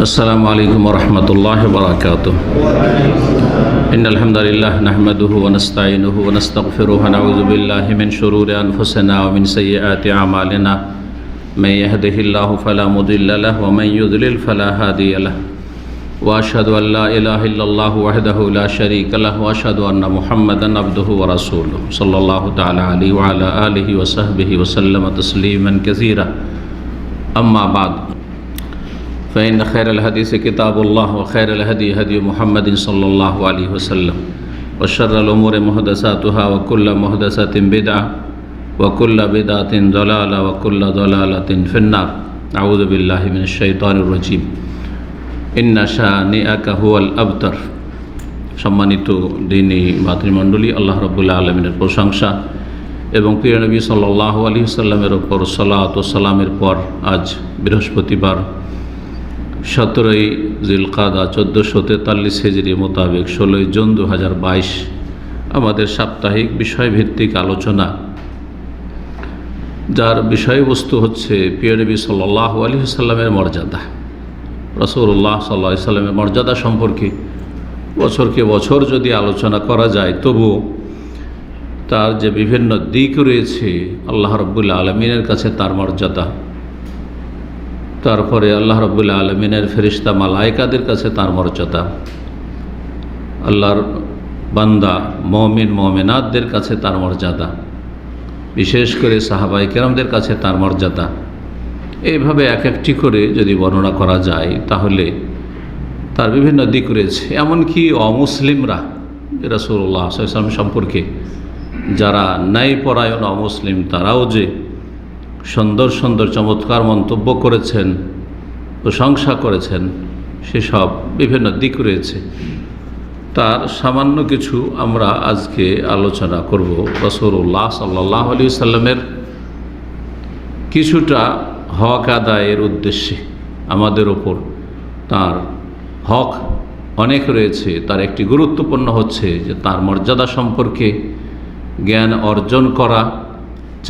السلام عليكم ورحمة الله وبركاته إن الحمد لله نحمده ونستعينه ونستغفره ونعوذ بالله من شرور أنفسنا ومن سيئات أعمالنا من يهده الله فلا مضل له ومن يضلل فلا هادي له وأشهد أن لا إله إلا الله وحده لا شريك له وأشهد أن محمدا عبده ورسوله صلى الله تعالى عليه وعلى آله وصحبه وسلم تسليما كثيرا أما بعد فإن خير الحديث كتاب الله وخير الهدي هدي محمد صلى الله عليه وسلم وشر الأمور محدثاتها وكل محدثة بدعة وكل بدعة ضلالة وكل ضلالة في النار أعوذ بالله من الشيطان الرجيم إن شانئك هو الأبتر সম্মানিত দিনী মাতৃমণ্ডলী, আল্লাহ রাব্বুল আলামিনের প্রশংসা এবং প্রিয় নবী সাল্লাল্লাহু আলাইহি ওয়াসাল্লামের উপর সালাত ও সালামের পর আজ বৃহস্পতিবার 17ই জিলকাদা 1443 হিজরি মোতাবেক 16ই জুন 2022 আমাদের সাপ্তাহিক বিষয়ভিত্তিক আলোচনা, যার বিষয়বস্তু হচ্ছে প্রিয় নবী সাল্লাল্লাহু আলাইহি ওয়াসাল্লামের মর্যাদা। রাসূলুল্লাহ সাল্লাল্লাহু আলাইহি ওয়াসাল্লামের মর্যাদা সম্পর্কে বছরকে বছর যদি আলোচনা করা যায়, তবু তার যে বিভিন্ন দিক রয়েছে, আল্লাহ রাব্বুল আলামিনের কাছে তার মর্যাদা, তারপরে আল্লাহ রাব্বুল আলামিনের ফেরেশতা মালায়েকাদের কাছে তার মর্যাদা, আল্লাহর বান্দা মুমিন মুমিনাতদের কাছে তার মর্যাদা, বিশেষ করে সাহাবায়ে কেরামদের কাছে তার মর্যাদা, এইভাবে এক একটি করে যদি বর্ণনা করা যায় তাহলে তার বিভিন্ন দিক রয়েছে। এমনকি অমুসলিমরা রাসূলুল্লাহ সাল্লাল্লাহু আলাইহি ওয়াসাল্লাম সম্পর্কে যারা ন্যায়পরায়ণ অমুসলিম, তারাও যে সুন্দর সুন্দর চমৎকার মন্তব্য করেছেন, প্রশংসা করেছেন, সেসব বিভিন্ন দিক রয়েছে। তার সামান্য কিছু আমরা আজকে আলোচনা করব। রাসূলুল্লাহ সাল্লাল্লাহু আলাইহি ওয়াসাল্লামের কিছুটা হক আদায়ের উদ্দেশ্যে আমাদের ওপর তার হক অনেক রয়েছে। তার একটি গুরুত্বপূর্ণ হচ্ছে যে তার মর্যাদা সম্পর্কে জ্ঞান অর্জন করা,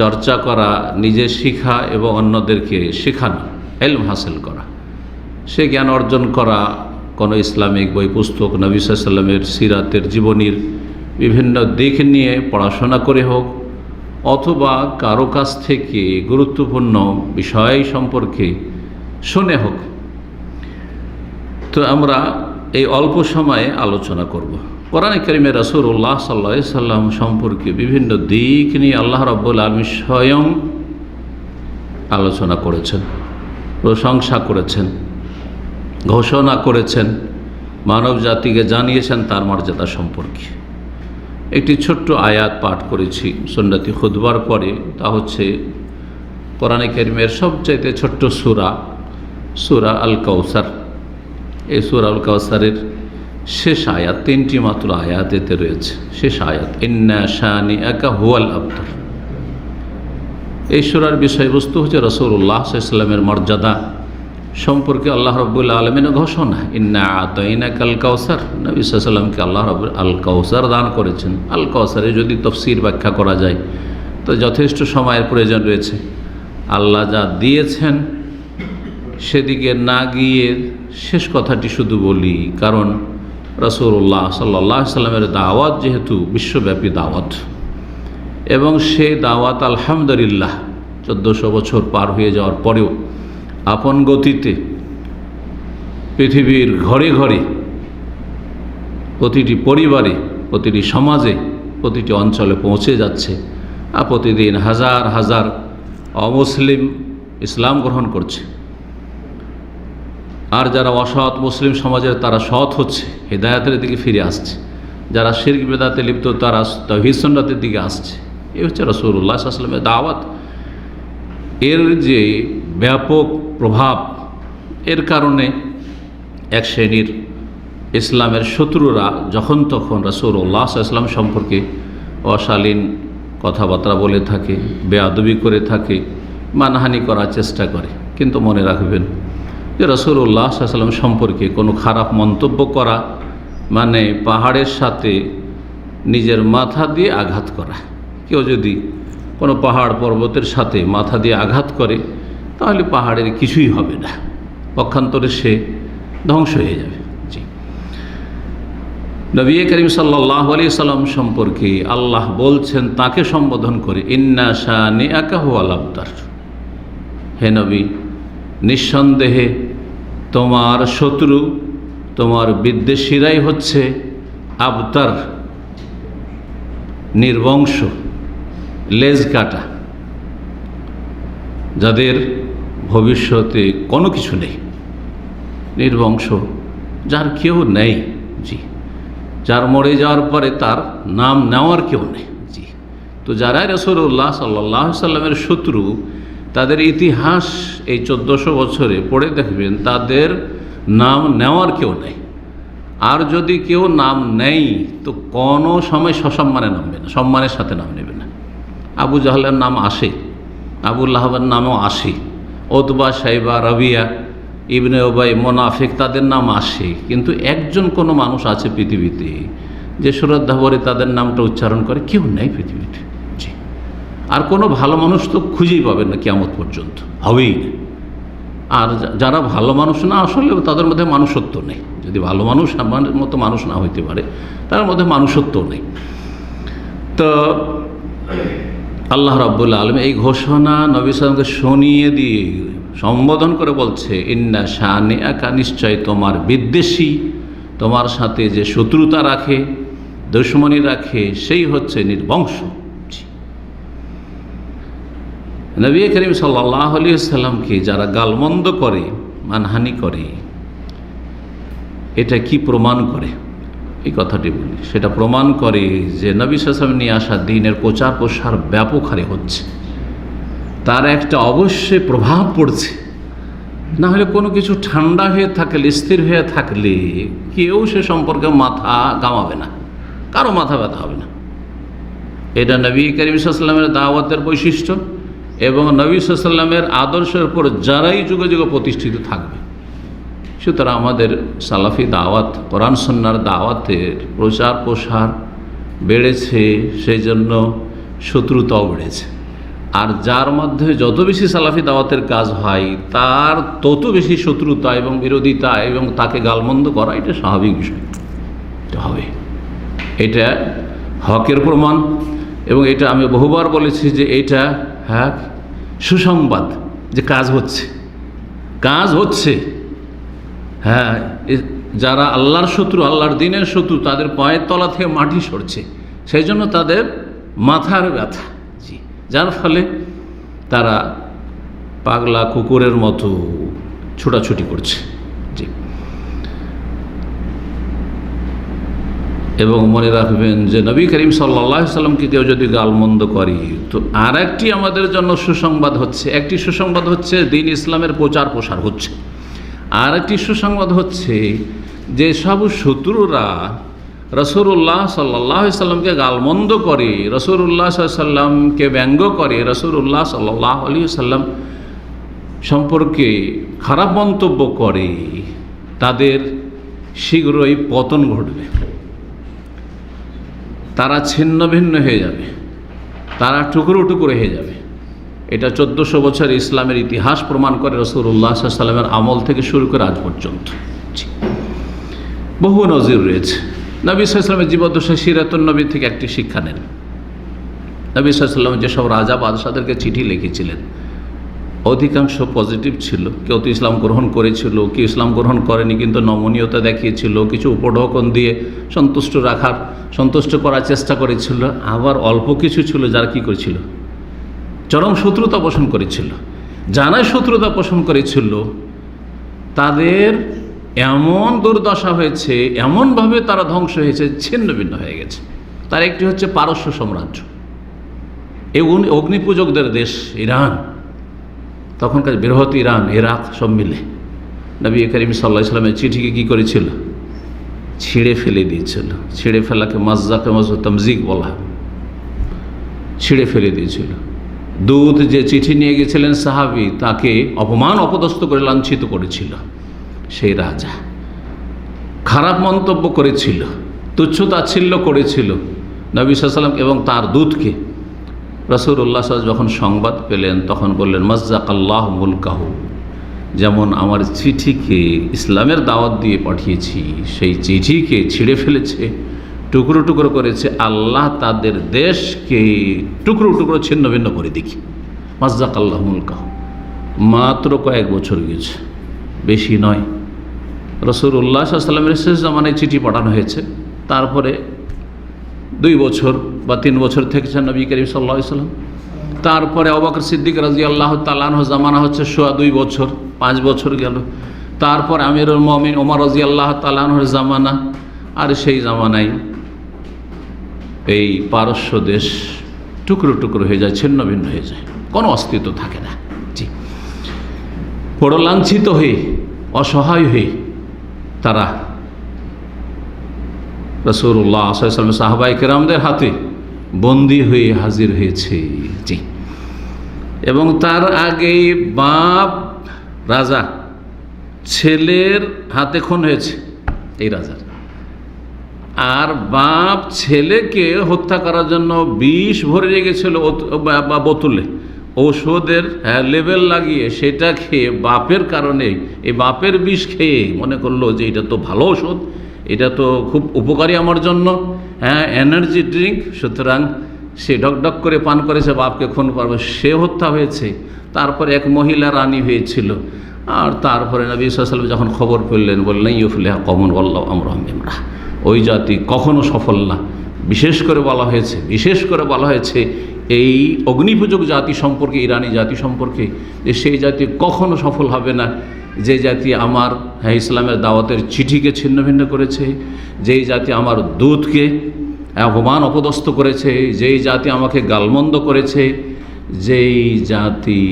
চর্চা করা, নিজে শিখা এবং অন্যদেরকে শেখানো, ইলম হাসিল করা। সে জ্ঞান অর্জন করা কোনো ইসলামিক বই পুস্তক, নবী সাল্লাল্লাহু আলাইহি ওয়াসাল্লামের সিরাতের জীবনীর বিভিন্ন দিক নিয়ে পড়াশোনা করে হোক, অথবা কারো কাছ থেকে গুরুত্বপূর্ণ বিষয় সম্পর্কে শুনে হোক। তো আমরা এই অল্প সময়ে আলোচনা করব। কোরআনে কারিমে রাসূলুল্লাহ সাল্লাল্লাহু আলাইহি ওয়াসাল্লাম সম্পর্কে বিভিন্ন দিক নিয়ে আল্লাহ রাব্বুল আলামিন স্বয়ং আলোচনা করেছেন, প্রশংসা করেছেন, ঘোষণা করেছেন, মানব জাতিকে জানিয়েছেন তার মর্যাদা সম্পর্কে। একটি ছোট্ট আয়াত পাঠ করেছি সুন্নতি খুতবার পরে, তা হচ্ছে কোরআনে কারিমের সবচাইতে ছোট্ট সূরা আল কাউসার। এই সূরা আল কাউসারের শেষ আয়াত, 3টি মাত্র আয়াত এতে রয়েছে। শেষ আয়াত, ইন্না শানিআকা হুয়াল আবতার। এই সূরার বিষয়বস্তু হচ্ছে রাসূলুল্লাহ সাল্লাল্লাহু আলাইহি ওয়াসাল্লামের মর্যাদা সম্পর্কে আল্লাহ রাব্বুল আলামিনের ঘোষণা। ইন্না আতাইনাকাল কাউসার, নবী সাল্লাল্লাহু আলাইহি ওয়াসাল্লামকে আল্লাহ রাব্বুল আল কাউসার দান করেছেন। আল কাউসারে যদি তাফসীর ব্যাখ্যা করা যায় তো যথেষ্ট সময়ের প্রয়োজন রয়েছে। আল্লাহ যা দিয়েছেন সেদিকে না গিয়ে শেষ কথাটি শুধু বলি, কারণ রাসূলুল্লাহ সাল্লাল্লাহু আলাইহি ওয়াসাল্লামের দাওয়াত যেহেতু বিশ্বব্যাপী দাওয়াত, এবং সেই দাওয়াত আলহামদুলিল্লাহ 1400 বছর পার হয়ে যাওয়ার পরেও আপন গতিতে পৃথিবীর ঘরে ঘরে, প্রতিটি পরিবারে, প্রতিটি সমাজে, প্রতিটি অঞ্চলে পৌঁছে যাচ্ছে। আর প্রতিদিন হাজার হাজার অমুসলিম ইসলাম গ্রহণ করছে, আর যারা অসৎ মুসলিম সমাজের তারা সৎ হচ্ছে, হিদায়াতের দিকে ফিরে আসছে। যারা শিরক বিদআতে লিপ্ত তারা তাওহীদ সুন্নাতের দিকে আসছে। এই হচ্ছে রাসূলুল্লাহ সাল্লাল্লাহু আলাইহি ওয়াসাল্লামের দাওয়াত। এর যে ব্যাপক প্রভাব, এর কারণে এক শ্রেণীর ইসলামের শত্রুরা যখন তখন রাসূলুল্লাহ সাল্লাল্লাহু আলাইহি ওয়াসাল্লাম সম্পর্কে অশালীন কথাবার্তা বলে থাকে, বেয়াদবি করে থাকে, মানহানি করার চেষ্টা করে। কিন্তু মনে রাখবেন যে রাসূলুল্লাহ সাল্লাল্লাহু আলাইহি ওয়াসাল্লাম সম্পর্কে কোনো খারাপ মন্তব্য করা মানে পাহাড়ের সাথে নিজের মাথা দিয়ে আঘাত করা। কেউ যদি কোনো পাহাড় পর্বতের সাথে মাথা দিয়ে আঘাত করে তাহলে পাহাড়ের কিছুই হবে না, পক্ষান্তরে সে ধ্বংস হয়ে যাবে। জি, নবী করিম সাল্লাল্লাহু আলাইহি সাল্লাম সম্পর্কে আল্লাহ বলছেন তাকে সম্বোধন করে, ইন্না শানিআকা হুয়াল আবতার। হে নবী, নিঃসন্দেহে তোমার শত্রু, তোমার বিদ্বেষীরাই হচ্ছে আবতার, নির্বংশ, লেজ কাটা, যাদের ভবিষ্যতে কোনো কিছু নেই, নির্বংশ, যার কেউ নেই। জি, যার মরে যাওয়ার পরে তার নাম নেওয়ার কেউ নেই। জি, তো যারা রাসূলুল্লাহ সাল্লাল্লাহু আলাইহি সাল্লামের শত্রু, তাদের ইতিহাস এই 1400 বছরে পড়ে দেখবেন তাদের নাম নেওয়ার কেউ নেই। আর যদি কেউ নাম নেই তো কোনো সময় সসম্মানে নামবে না, সম্মানের সাথে নাম নেবে না। আবু জাহলের নাম আসে, আবু লাহাবের নামও আসে, ওতবা, সাইবা, রাবিয়া, ইবনে উবাই, মুনাফিক, তাদের নাম আসে। কিন্তু একজন কোনো মানুষ আছে পৃথিবীতে যে শ্রদ্ধা ভরে তাদের নামটা উচ্চারণ করে? কেউ নেই পৃথিবীতে। জি, আর কোনো ভালো মানুষ তো খুঁজেই পাবেন না কিয়ামত পর্যন্ত, হবেই না। আর যারা ভালো মানুষ না, আসলে তাদের মধ্যে মানুষত্ব নেই। যদি ভালো মানুষ আমার মতো মানুষ না হইতে পারে, তার মধ্যে মানুষত্ব নেই। তো আল্লাহ রাব্বুল আলামিন এই ঘোষণা নবী সাল্লাল্লাহু আলাইহি ওয়াসাল্লামকে শুনিয়ে দিয়ে সম্বোধন করে বলছে, ইন্না শানিআকা, নিশ্চয় তোমার বিদ্বেষী, তোমার সাথে যে শত্রুতা রাখে, দুশমনী রাখে, সেই হচ্ছে নির্বংশ। নবী করিম সাল্লাল্লাহু আলাইহি ওয়াসাল্লামকে যারা গালমন্দ করে, মানহানি করে, এটা কি প্রমাণ করে? এই কথাটি বলি, সেটা প্রমাণ করে যে নবী সাল্লাল্লাহু আলাইহি ওয়াসাল্লাম নিয়ে আসা দ্বীনের প্রচার প্রসার ব্যাপক হারে হচ্ছে, তার একটা অবশ্যই প্রভাব পড়ছে। না হলে কোনো কিছু ঠান্ডা হয়ে থাকলে, স্থির হয়ে থাকলে কেউ সে সম্পর্কে মাথা ঘামাবে না, কারো মাথা ব্যথা হবে না। এটা নবী করিম সাল্লাল্লাহু আলাইহি ওয়াসাল্লামের দাওয়াতের বৈশিষ্ট্য এবং নবী সাল্লাল্লাহু আলাইহি ওয়াসাল্লামের আদর্শের উপর যারাই যুগে যুগে প্রতিষ্ঠিত থাকবে। সুতরাং আমাদের সালাফি দাওয়াত, কোরআন সুন্নাহর দাওয়াতের প্রচার প্রসার বেড়েছে, সেই জন্য শত্রুতাও বেড়েছে। আর যার মধ্যে যত বেশি সালাফি দাওয়াতের কাজ হয়, তার তত বেশি শত্রুতা এবং বিরোধিতা এবং তাকে গালমন্দ করা, এটা স্বাভাবিক বিষয়, এটা হবে। এটা হকের প্রমাণ। এবং এটা আমি বহুবার বলেছি যে এটা সুসংবাদ যে কাজ হচ্ছে, কাজ হচ্ছে। হ্যাঁ, যারা আল্লাহর শত্রু, আল্লাহর দ্বীনের শত্রু, তাদের পায়ের তলা থেকে মাটি সরছে, সেই জন্য তাদের মাথার ব্যথা। জি, যার ফলে তারা পাগলা কুকুরের মতো ছোটাছুটি করছে। জি, এবং মনে রাখবেন যে নবী করিম সাল্লাল্লাহু আলাইহি সাল্লামকে কেউ যদি গালমন্দ করে, তো আর একটি আমাদের জন্য সুসংবাদ হচ্ছে, একটি সুসংবাদ হচ্ছে দ্বীন ইসলামের প্রচার প্রসার হচ্ছে। আর একটি সুসংবাদ হচ্ছে যে সব শত্রুরা রাসূলুল্লাহ সাল্লাল্লাহু আলাইহি সাল্লামকে গালমন্দ করে, রাসূলুল্লাহ সাল্লাল্লাহু আলাইহি সাল্লামকে ব্যঙ্গ করে, রাসূলুল্লাহ সাল্লাল্লাহু আলাইহি সাল্লাম সম্পর্কে খারাপ মন্তব্য করে, তাদের শীঘ্রই পতন ঘটবে, তারা ছিন্ন ভিন্ন হয়ে যাবে, তারা টুকরো টুকরো হয়ে যাবে। এটা 1400 বছর ইসলামের ইতিহাস প্রমাণ করে, রাসূলুল্লাহ সাল্লাল্লাহু আলাইহি সাল্লামের আমল থেকে শুরু করে আজ পর্যন্ত বহু নজির রয়েছে। নবী সাল্লাল্লাহু আলাইহি সাল্লামের জীবদ্দশায় সিরাতুন নবী থেকে একটি শিক্ষা নেন। নবী সাল্লাল্লাহু আলাইহি সাল্লাম যেসব রাজা বাদশাদেরকে চিঠি লিখেছিলেন, অধিকাংশ পজিটিভ ছিল। কেউ তো ইসলাম গ্রহণ করেছিল, কেউ ইসলাম গ্রহণ করেনি কিন্তু নমনীয়তা দেখিয়েছিল, কিছু উপঢৌকন দিয়ে সন্তুষ্ট করার চেষ্টা করেছিল। আবার অল্প কিছু ছিল যারা কী করেছিল, চরম শত্রুতা পোষণ করেছিল। যারা শত্রুতা পোষণ করেছিল তাদের এমন দুর্দশা হয়েছে, এমনভাবে তারা ধ্বংস হয়েছে, ছিন্ন ভিন্ন হয়ে গেছে। তার একটি হচ্ছে পারস্য সাম্রাজ্য, এই অগ্নিপূজকদের দেশ ইরান, তখনকার বৃহৎ ইরান, ইরাক সব মিলে নবী করিম সাল্লাল্লাহু আলাইহি ওয়াসাল্লামের চিঠিকে কী করেছিল, ছিঁড়ে ফেলে দিয়েছিল। ছিঁড়ে ফেলাকে মাজ্জাকে তামজিক বলা হয়, ছিঁড়ে ফেলে দিয়েছিল। দূত যে চিঠি নিয়ে গেছিলেন সাহাবী, তাকে অপমান অপদস্থ করে লাঞ্ছিত করেছিল। সেই রাজা খারাপ মন্তব্য করেছিল, তুচ্ছ-তাচ্ছিল্য করেছিল নবী সাল্লাল্লাহু আলাইহি ওয়াসাল্লাম এবং তার দূতকে। রাসূলুল্লাহ সাল্লাল্লাহু আলাইহি ওয়াসাল্লাম যখন সংবাদ পেলেন তখন বললেন, মাজ্জাকাল্লাহু মুলকাহু, যেমন আমার চিঠিকে ইসলামের দাওয়াত দিয়ে পাঠিয়েছি, সেই চিঠিকে ছিঁড়ে ফেলেছে, টুকরো টুকরো করেছে, আল্লাহ তাদের দেশকে টুকরো টুকরো ছিন্ন ভিন্ন করে দেখি। মাজজাক আল্লাহ মুলকাহ। মাত্র কয়েক বছর গিয়েছে, বেশি নয়। রাসূলুল্লাহ সাল্লাল্লাহু আলাইহি ওয়াসাল্লামের শেষ জামানায় চিঠি পাঠানো হয়েছে, তারপরে 2 বছর বা 3 বছর থেকেছেন নবী করিম সাল্লাল্লাহু আলাইহি ওয়াসাল্লাম। তারপরে আবু বকর সিদ্দিক রাদিয়াল্লাহু তাআলা আনহু জামানা হচ্ছে 2.5 বছর, 5 বছর গেল। তারপর আমিরুল মুমিনিন ওমর রাদিয়াল্লাহু তাআলা আনহুর জামানা, আর সেই জামানায় এই পারস্য দেশ টুকরো টুকরো হয়ে যায়, ছিন্ন ভিন্ন হয়ে যায়, কোনো অস্তিত্ব থাকে না। জি, বড় লাঞ্ছিত হয়ে, অসহায় হয়ে তারা রাসূলুল্লাহ সাল্লাল্লাহু আলাইহি ওয়াসাল্লাম সাহাবায়ে কেরামদের হাতে বন্দী হয়ে হাজির হয়েছে। জি, এবং তার আগে বাপ রাজা, ছেলের হাতে খুন হয়েছে এই রাজার, আর বাপ ছেলেকে হত্যা করার জন্য বিষ ভরে রেখেছিল বোতলে, ঔষধের লেবেল লাগিয়ে সেটা খেয়ে বাপের কারণে, এই বাপের বিষ খেয়ে মনে করলো যে এটা তো ভালো ওষুধ, এটা তো খুব উপকারী আমার জন্য, এনার্জি ড্রিঙ্ক, সুতরাং সে ডকডক করে পান করেছে, বাপকে খুন করবে, সে হত্যা হয়েছে। তারপরে এক মহিলা রানী হয়েছিল, আর তারপরে নবী সাল্লাল্লাহু আলাইহি ওয়াসাল্লাম যখন খবর পেলেন, বললেন ইউফলিহা কওমুন ওয়াল্লাহু আমরুহুম বিমরাহ, ওই জাতি কখনো সফল না। বিশেষ করে বলা হয়েছে এই অগ্নিপূজক জাতি সম্পর্কে, ইরানি জাতি সম্পর্কে, যে সেই জাতি কখনো সফল হবে না যে জাতি আমার ইসলামের দাওয়াতের চিঠিকে ছিন্ন ভিন্ন করেছে, যেই জাতি আমার দূতকে অপমান অপদস্থ করেছে, যেই জাতি আমাকে গালমন্দ করেছে, যেই জাতি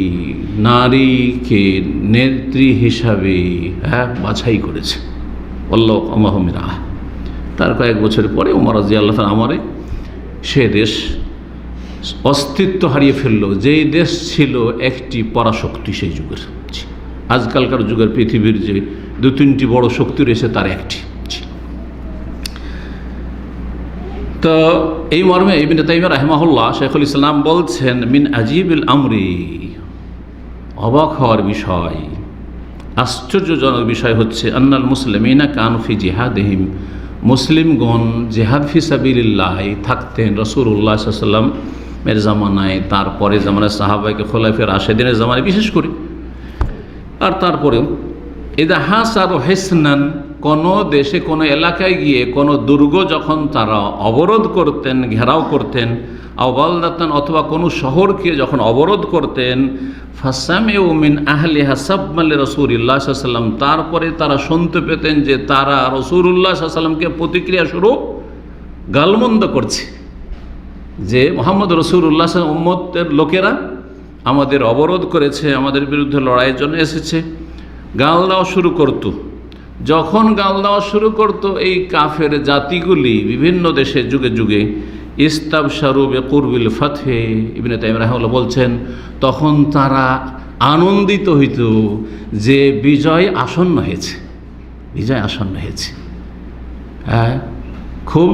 নারীকে নেত্রী হিসাবে বাছাই করেছে। আল্লাহু আমরুহুম বিমরাহ। তার কয়েক বছর পরে ওমর রাদিয়াল্লাহু তাআলা আমারে সে দেশ অস্তিত্ব হারিয়ে ফেলল, যেই দেশ ছিল একটি পরাশক্তি সেই যুগের। আজকালকার যুগের পৃথিবীর যে 2-3টি বড় শক্তি রয়েছে তার একটি। তো এই মর্মে ইবনে তাইমিয়া রাহিমাহুল্লাহ, শাইখুল ইসলাম বলছেন, মিন আজিবিল আমরি, অবাক হওয়ার বিষয়, আশ্চর্যজনক বিষয় হচ্ছে, আন্নাল মুসলিমিনা কানু ফি জিহাদিহিম, মুসলিমগণ জিহাদ ফি সাবিলিল্লাহ থাকতেন রাসূলুল্লাহ সাল্লাল্লাহু আলাইহি ওয়াসাল্লামের জামানায়, তারপরে জামানায় সাহাবায়ে খোলাফায়ে রাশেদিনের জামানায় বিশেষ করে, আর তারপরেও ইদা হাসারু হিসনান, কোনো দেশে কোনো এলাকায় গিয়ে কোনো দুর্গ যখন তারা অবরোধ করতেন, ঘেরাও করতেন, আওবালদাতান, অথবা কোনো শহরকে যখন অবরোধ করতেন, ফাসামিউ মিন আহলিহা সাবমাল রাসূলিল্লাহ সাল্লাল্লাহু আলাইহি ওয়াসাল্লাম, তারপরে তারা শুনতে পেতেন যে তারা রাসূলুল্লাহ সাল্লাল্লাহু আলাইহি ওয়াসাল্লামকে প্রতিক্রিয়া স্বরূপ গালমন্দ করছে, যে মুহাম্মদ রাসূলুল্লাহ সাল্লাল্লাহু আলাইহি ওয়াসাল্লাম উম্মতের লোকেরা আমাদের অবরোধ করেছে, আমাদের বিরুদ্ধে লড়াইয়ের জন্য এসেছে, গাল দেওয়া শুরু করত। যখন গাল দেওয়া শুরু করত এই কাফের জাতিগুলি বিভিন্ন দেশে যুগে যুগে, ইস্তাবশারু বিকুরবিল ফাতহে, ইবনে তাইমিয়া রাহিমাহুল্লাহ বলছেন, তখন তারা আনন্দিত হইত যে বিজয় আসন্ন হয়েছে, বিজয় আসন্ন হয়েছে, হ্যাঁ, খুব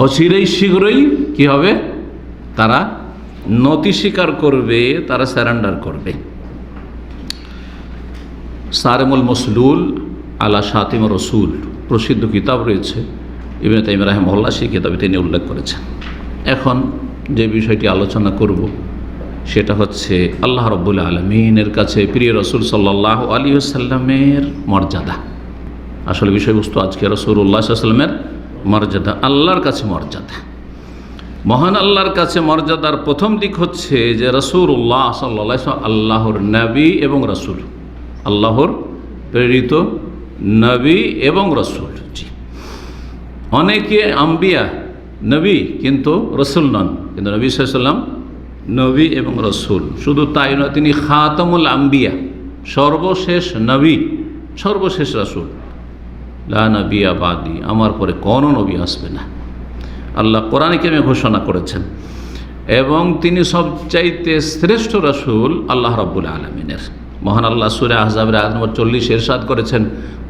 অচিরেই শীঘ্রই কি হবে, তারা নতি স্বীকার করবে, তারা স্যারেন্ডার করবে। সারেমুল মসলুল আলা শাতিম রসুল প্রসিদ্ধ কিতাব রয়েছে, ইবনে তাইমিয়া রাহিমাহুল্লাহ সেই কিতাবে তিনি উল্লেখ করেছেন। এখন যে বিষয়টি আলোচনা করব সেটা হচ্ছে আল্লাহ রাব্বুল আলামিনের কাছে প্রিয় রসুল সাল্লাল্লাহু আলাইহি ওয়াসাল্লামের মর্যাদা। আসলে বিষয়বস্তু আজকে রাসূলুল্লাহ সাল্লাল্লাহু আলাইহি ওয়াসাল্লামের মর্যাদা, আল্লাহর কাছে মর্যাদা। মহান আল্লাহর কাছে মর্যাদার প্রথম দিক হচ্ছে যে রাসূলুল্লাহ সাল্লাল্লাহু আলাইহি ওয়াসাল্লাম আল্লাহর নবী এবং রাসূল, আল্লাহর প্রেরিত নবী এবং রাসূল। জি, অনেকে আম্বিয়া নবী কিন্তু রাসূল নন, কিন্তু নবী সাল্লাল্লাহু আলাইহি ওয়াসাল্লাম নবী এবং রাসূল। শুধু তাই নয়, তিনি খাতামুল আম্বিয়া, সর্বশেষ নবী, সর্বশেষ রাসূল। লা নবিয়্যা বাদি, আমার পরে কোনো নবী আসবে না, আল্লাহ কোরআনে কারিমে ঘোষণা করেছেন। এবং তিনি সবচাইতে শ্রেষ্ঠ রাসূল আল্লাহ রাব্বুল আলামিনের। মহান আল্লাহ সূরা আহজাবের আয়াত নম্বর 40 ইরশাদ করেছেন,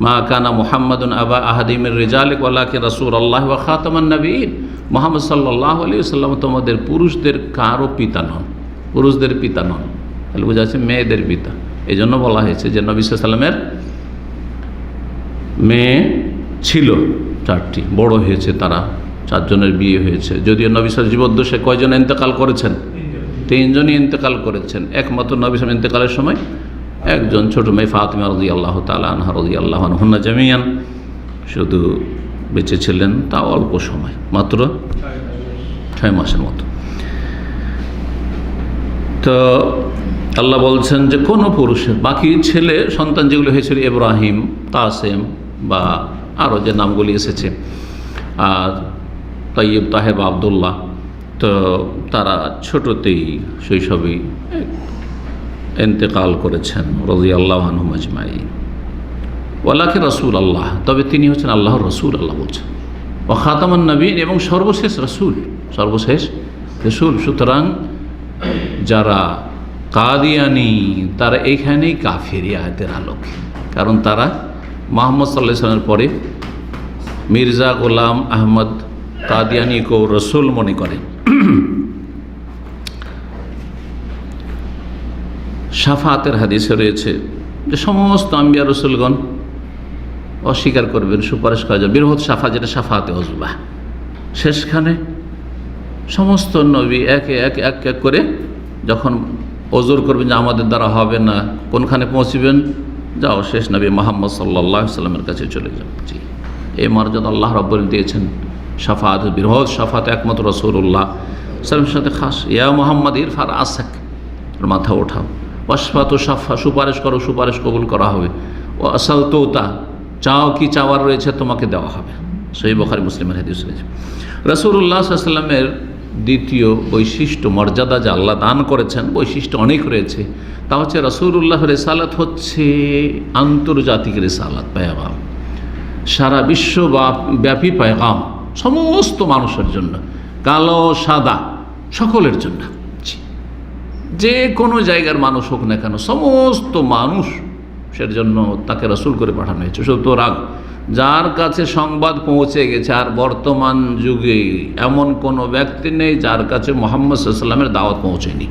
মা কানা মুহাম্মাদুন আবা আহাদিম মির রিজালিকুম ওয়ালাকিন রাসূলুল্লাহ ওয়া খাতামান নবিয়্যিন, মুহাম্মদ সাল্লাল্লাহু আলাইহি ওয়াসাল্লাম তোমাদের পুরুষদের কারো পিতা নন, পুরুষদের পিতা নন, তাহলে বোঝা যাচ্ছে মেয়েদের পিতা। এই জন্য বলা হয়েছে যে নবী সাল্লাল্লাহু আলাইহি ওয়াসাল্লামের মেয়ে ছিল 4টি, বড় হয়েছে তারা, 4 জনের বিয়ে হয়েছে। যদিও নবী সাল্লাল্লাহু জীবদ্দশায় কয়জন ইন্তেকাল করেছেন? 3 জনই ইন্তেকাল করেছেন। একমাত্র নবী সাল্লাল্লাহু ইন্তেকালের সময় একজন ছোট মেয়ে ফাতিমা রাদিয়াল্লাহু তাআলা আনহা রাদিয়াল্লাহু আনহুন্না জামিয়ান শুধু বেঁচে ছিলেন, তাও অল্প সময়, মাত্র 6 মাসের মতো। তো আল্লাহ বলছেন যে কোনো পুরুষের বাকি ছেলে সন্তান যেগুলো হয়েছিল ইব্রাহিম, কাসেম বা আরও যে নামগুলি এসেছে, আর তাইয়্যিব, তাহের বা আবদুল্লাহ, তো তারা ছোটতেই শৈশবেই ইন্তেকাল করেছেন রাদিয়াল্লাহু আনহুম আজমাইন। ওয়ালাকি রাসূল আল্লাহ, তবে তিনি হচ্ছেন আল্লাহর রসুল, আল্লাহ বলছেন। ও খাতামান নবীন, এবং সর্বশেষ রসুল, সর্বশেষ রসুল। সুতরাং যারা কাদিয়ানি তারা এইখানেই কাফের আয়াতের আলোকে, কারণ তারা মুহাম্মদ সাল্লাল্লাহু আলাইহি ওয়াসাল্লামের পরে মির্জা গোলাম আহমদ কাদিয়ানিকেও রসুল মনে করে। শাফাতের হাদিসে রয়েছে যে সমস্ত আম্বিয়া রসুলগণ অস্বীকার করবেন, সুপারিশ করা যাবে বৃহৎ শাফা, যেটা শাফাতে ওজবা। শেষখানে সমস্ত নবী একে এক এক এক করে যখন ওজর করবেন যে আমাদের দ্বারা হবে না, কোনখানে পৌঁছবেন? যাও শেষ নবী মুহাম্মদ সাল্লাল্লাহু আলাইহি ওয়াসাল্লামের কাছে চলে যাও। জি, এই মর্যাদা আল্লাহ রাব্বুল দিয়েছেন। শাফাত, বৃহৎ শাফাত একমাত্র রাসূলুল্লাহ সাল্লাল্লাহু সাথে খাস। ইয়া মুহাম্মদ ইরফা রাসাক, মাথা ওঠাও। ওয়াশফাতু শাফা, সুপারিশ করো, সুপারিশ কবুল করা হবে। ও আসালতুতা, চাও কি চাওয়ার রয়েছে তোমাকে দেওয়া হবে। সহিহ বুখারী মুসলিমের হাদিস রয়েছে। রাসূলুল্লাহ সাল্লাল্লাহু আলাইহি ওয়াসাল্লামের দ্বিতীয় বৈশিষ্ট্য মর্যাদা যা আল্লাহ দান করেছেন, বৈশিষ্ট্য অনেক রয়েছে। তা হচ্ছে রাসূলুল্লাহর রিসালাত হচ্ছে আন্তর্জাতিক রিসালাত, পেগাম, সারা বিশ্বব্যাপী পেগাম, সমস্ত মানুষের জন্য, কালো সাদা সকলের জন্য। যে কোনো জায়গার মানুষ হোক না কেন, সমস্ত মানুষের জন্য তাকে রাসূল করে পাঠানো হয়েছে। সুতরাং যার কাছে সংবাদ পৌঁছে গেছে, আর বর্তমান যুগে এমন কোনো ব্যক্তি নেই যার কাছে মুহাম্মদ সাল্লাল্লাহু আলাইহি ওয়াসাল্লামের দাওয়াত পৌঁছেনি,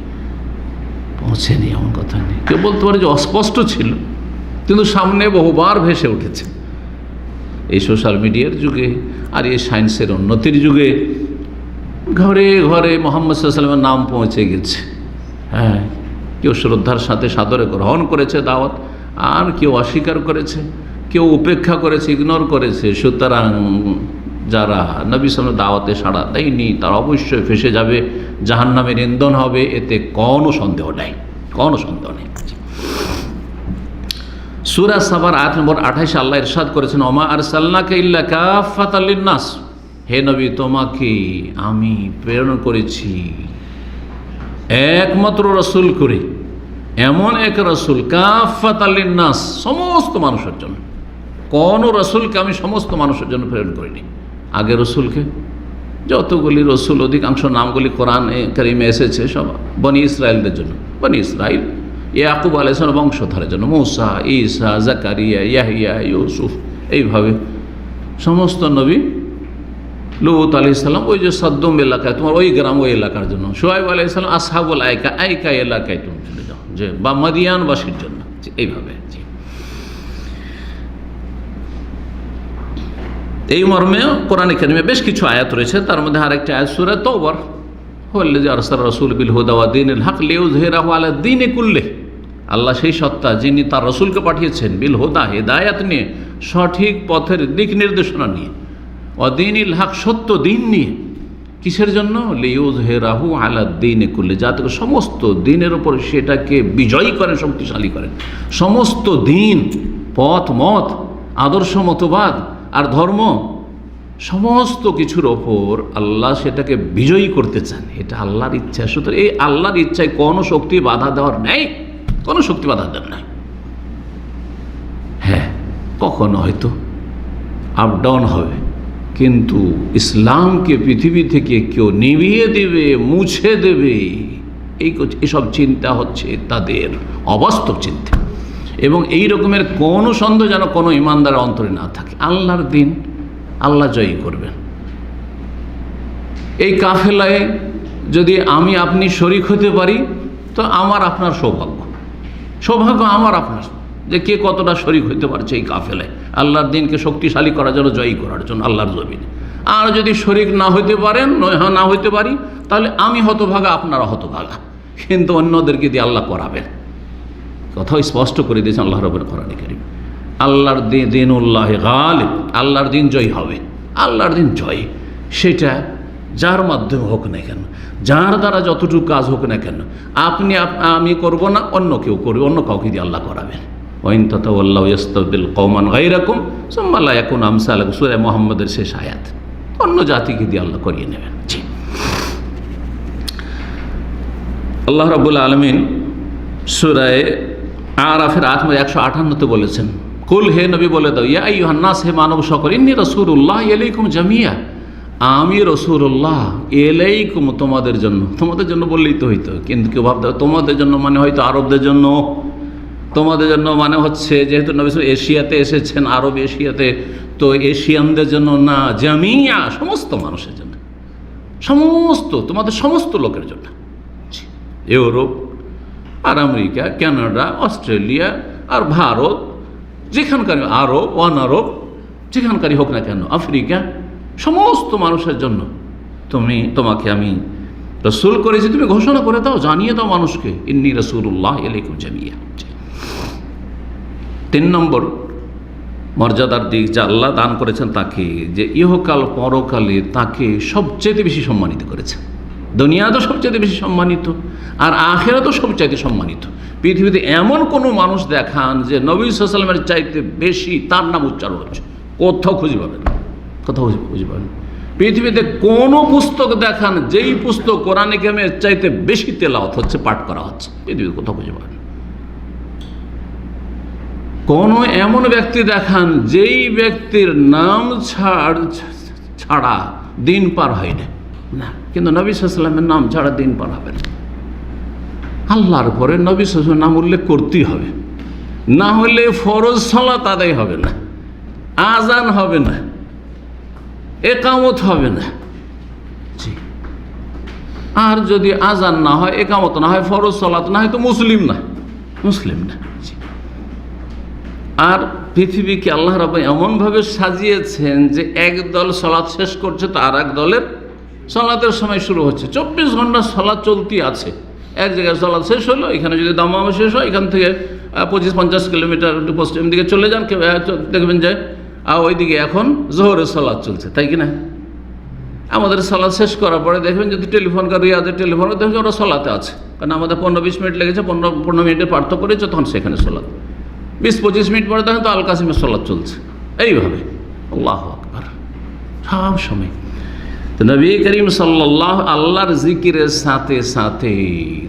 এমন কথা নেই। কেউ বলতে পারে যে অস্পষ্ট ছিল, কিন্তু সামনে বহুবার ভেসে উঠেছে। এই সোশ্যাল মিডিয়ার যুগে আর এই সায়েন্সের উন্নতির যুগে ঘরে ঘরে মুহাম্মদ সাল্লাল্লাহু আলাইহি ওয়াসাল্লামের নাম পৌঁছে গেছে। হ্যাঁ, কেউ শ্রদ্ধার সাথে সাদরে গ্রহণ করেছে দাওয়াত, আর কেউ অস্বীকার করেছে, কেউ উপেক্ষা করেছে, ইগনোর করেছে। সুতরাং যারা নবী সাল্লাল্লাহু দাওয়াতে সাড়া দেয়নি তারা অবশ্যই ফেসে যাবে, জাহান্নামের ইন্ধন হবে, এতে কোনো সন্দেহ নেই, কোনো সন্দেহ নেই। সূরা সাবার আয়াত নম্বর 28 আল্লাহ ইরশাদ করেছেন, ওমা আরসালনাকা ইল্লা কাফাতাল লিন্নাস, হে নবী তোমাকে আমি প্রেরণ করেছি একমাত্র রসুল করে, এমন এক রসুল কাফাতাল লিন্নাস, সমস্ত মানুষের জন্য। কোন রসুলকে আমি সমস্ত মানুষের জন্য প্রেরণ করিনি। আগে রসুলকে যতগুলি রসুল, অধিকাংশ নামগুলি কোরআন কারিমে এসেছে সব বনি ইসরায়েলদের জন্য। বনি ইসরায়েল ইয়াকুব আলাইহিস সালামের বংশধরের জন্য, মূসা, ঈসা, জাকারিয়া, ইয়াহইয়া, ইউসুফ, এইভাবে সমস্ত নবী। লূত আলাইহিস সালাম ওই যে সদ্দম এলাকায়, তোমার ওই গ্রাম, ওই এলাকার জন্য। শুআয়ব আলাইহিস সালাম আসহাবুল আইকা, আইকা এলাকায় তুমি চলে যাও, যে বা মাদিয়ানবাসীর জন্য, এইভাবে। এই মর্মে কোরআন কারিমে বেশ কিছু আয়াত রয়েছে, তার মধ্যে আরেকটি আয়াত সূরা তাওবার, হুয়াল্লাযী আরসালা রাসূলাহু বিল হুদা ওয়া দীনিল হক লিইয়ুযহিরাহু আলা দীনি কুল্লিহি, আল্লাহ সেই সত্তা যিনি তার রসুলকে পাঠিয়েছেন বিল হুদা, হেদায়াত নিয়ে, সঠিক পথের দিক নির্দেশনা নিয়ে, ওয়া দীনিল হক, সত্য দিন নিয়ে। কিসের জন্য? লিইয়ুযহিরাহু আলা দীনি কুল্লিহি, যাতে সমস্ত দিনের উপর সেটাকে বিজয়ী করেন, শক্তিশালী করেন। সমস্ত দিন, পথ, মত, আদর্শ, মতবাদ আর ধর্ম, সমস্ত কিছুর ওপর আল্লাহ সেটাকে বিজয়ী করতে চান, এটা আল্লাহর ইচ্ছা। সুতরাং এই আল্লাহর ইচ্ছায় কোনো শক্তি বাধা দেওয়ার নেই, কোনো শক্তি বাধা দেওয়ার নাই। হ্যাঁ, কখনো হয়তো আপ ডাউন হবে, কিন্তু ইসলামকে পৃথিবী থেকে কেউ নিভিয়ে দেবে, মুছে দেবে, এইসব চিন্তা হচ্ছে তাদের অবাস্তব চিন্তা। এবং এই রকমের কোনো সন্দেহ যেন কোনো ইমানদারের অন্তরে না থাকে। আল্লাহর দিন আল্লাহ জয়ী করবেন। এই কাফেলায় যদি আমি আপনি শরীক হতে পারি তো আমার আপনার সৌভাগ্য। সৌভাগ্য আমার আপনার যে কে কতটা শরীক হইতে পারছে এই কাফেলায় আল্লাহর দিনকে শক্তিশালী করার জন্য, জয়ী করার জন্য আল্লাহর জমিনে। আর যদি শরীক না হইতে পারেন, না হইতে পারি, তাহলে আমি হতভাগা, আপনারা হতভাগা, কিন্তু অন্যদেরকে দিয়ে আল্লাহ করাবেন। কথাও স্পষ্ট করে দিয়েছেন আল্লাহ রাব্বুল কোরআনে কারীম। আল্লাহর দিনুল্লাহ গালিব, আল্লাহর দিন জয়ী হবে। আল্লাহর দিন জয়ী, সেটা যার মাধ্যমে হোক না কেন, যার দ্বারা যতটুকু কাজ হোক না কেন, আমি করব না, অন্য কেউ করবে, অন্য কাউকে দিয়ে আল্লাহ করাবেন। ওয়াইন তাতাওয়াল্লাউ ইস্তাবদিল কওমান গায়রাকুম সুম্মা লা ইয়াকুনু আমসালাকুম, সূরা মুহাম্মাদের শেষ আয়াত। অন্য জাতিকে দিয়ে আল্লাহ করিয়ে নেবেন। জি, আল্লাহ রাব্বুল আলামিন সূরা আরাফের 158-তে বলেছেন, কুল, হে নবী বলে দাও, ইয়া আইয়ুহান নাস, হে মানব সকল, ইন্নী রাসূলুল্লাহ ইলাইকুম জামিয়া, আমি রাসূলুল্লাহ ইলাইকুম, তোমাদের জন্য। তোমাদের জন্য বললেই তো হইতো, কিন্তু কেউ ভাবতে তোমাদের জন্য মানে হয়তো আরবদের জন্য, তোমাদের জন্য মানে হচ্ছে যেহেতু নবী এশিয়াতে এসেছেন, আরব এশিয়াতে, তো এশিয়ানদের জন্য না, জামিয়া, সমস্ত মানুষের জন্য, সমস্ত, তোমাদের সমস্ত লোকের জন্য। ইউরোপ আর আমেরিকা, কানাডা, অস্ট্রেলিয়া আর ভারত, যেখানকারই, আরব, অনারব, যেখানকারই হোক না কেন, আফ্রিকা, সমস্ত মানুষের জন্য তোমাকে আমি রাসূল করেছি। তুমি ঘোষণা করে দাও, জানিয়ে দাও মানুষকে, ইন্নী রাসূলুল্লাহ ইলাইকুম জামিয়া। 3 নম্বর মর্যাদার দিক যা আল্লাহ দান করেছেন তাকে, যে ইহকাল পরকালে তাকে সবচেয়ে বেশি সম্মানিত করেছেন। দুনিয়া তো সবচেয়ে বেশি সম্মানিত, আর আখিরাত তো সবচাইতে সম্মানিত। পৃথিবীতে এমন কোনো মানুষ দেখান যে নবী সাল্লাল্লাহু আলাইহি ওয়াসাল্লামের চাইতে বেশি তার নাম উচ্চারণ হচ্ছে, কোথাও খুঁজে পাবেন, কোথাও খুঁজে পাবেন। পৃথিবীতে কোনো পুস্তক দেখান যেই পুস্তক কোরআনে কারিমের চাইতে বেশি তেলাওয়াত হচ্ছে, পাঠ করা হচ্ছে, পৃথিবীতে কোথাও খুঁজে পাবেন। কোনো এমন ব্যক্তি দেখান যেই ব্যক্তির নাম ছাড়া দিন পার হয় না, কিন্তু নবী সাল্লাল্লাহু আলাইহি ওয়াসাল্লামের নাম ছাড়া দিন পার হবে না। আল্লাহর পরে নবী সাল্লাল্লাহু আলাইহি ওয়াসাল্লামের নাম উল্লেখ করতেই হবে, না হলে ফরজ সালাত আদায় হবে না, আজান হবে না, একামত হবে না। জি, আর যদি আজান না হয়, একামত না হয়, ফরজ সালাত না হয়, তো মুসলিম না। জি, আর পৃথিবীকে আল্লাহ রাব্বুল এমনভাবে সাজিয়েছেন যে একদল সালাত শেষ করছে, তো আর এক দলের সালাতের সময় শুরু হচ্ছে। 24 ঘন্টা সালাত চলতি আছে। এক জায়গায় সালাত শেষ হলো, এখানে যদি দামামা শেষ হয়, এখান থেকে 25-50 কিলোমিটার পশ্চিম দিকে চলে যান, দেখবেন যে ওইদিকে এখন জোহরের সালাত চলছে, তাই কি না? আমাদের সালাত শেষ করার পরে দেখবেন যদি টেলিফোন করে, রিয়াদের টেলিফোন, দেখবেন ওরা সালাতে আছে, কারণ আমাদের 15-20 মিনিট লেগেছে, 15 মিনিটের পার্থক্য করেছে, তখন সেখানে সালাত। 20-25 মিনিট পরে দেখেন তো আল কাসিমের সালাত চলছে। এইভাবে আল্লাহু আকবার সব সময়। তো নবী করিম সাল্লাল্লাহু আল্লাহর জিকিরের সাথে সাথে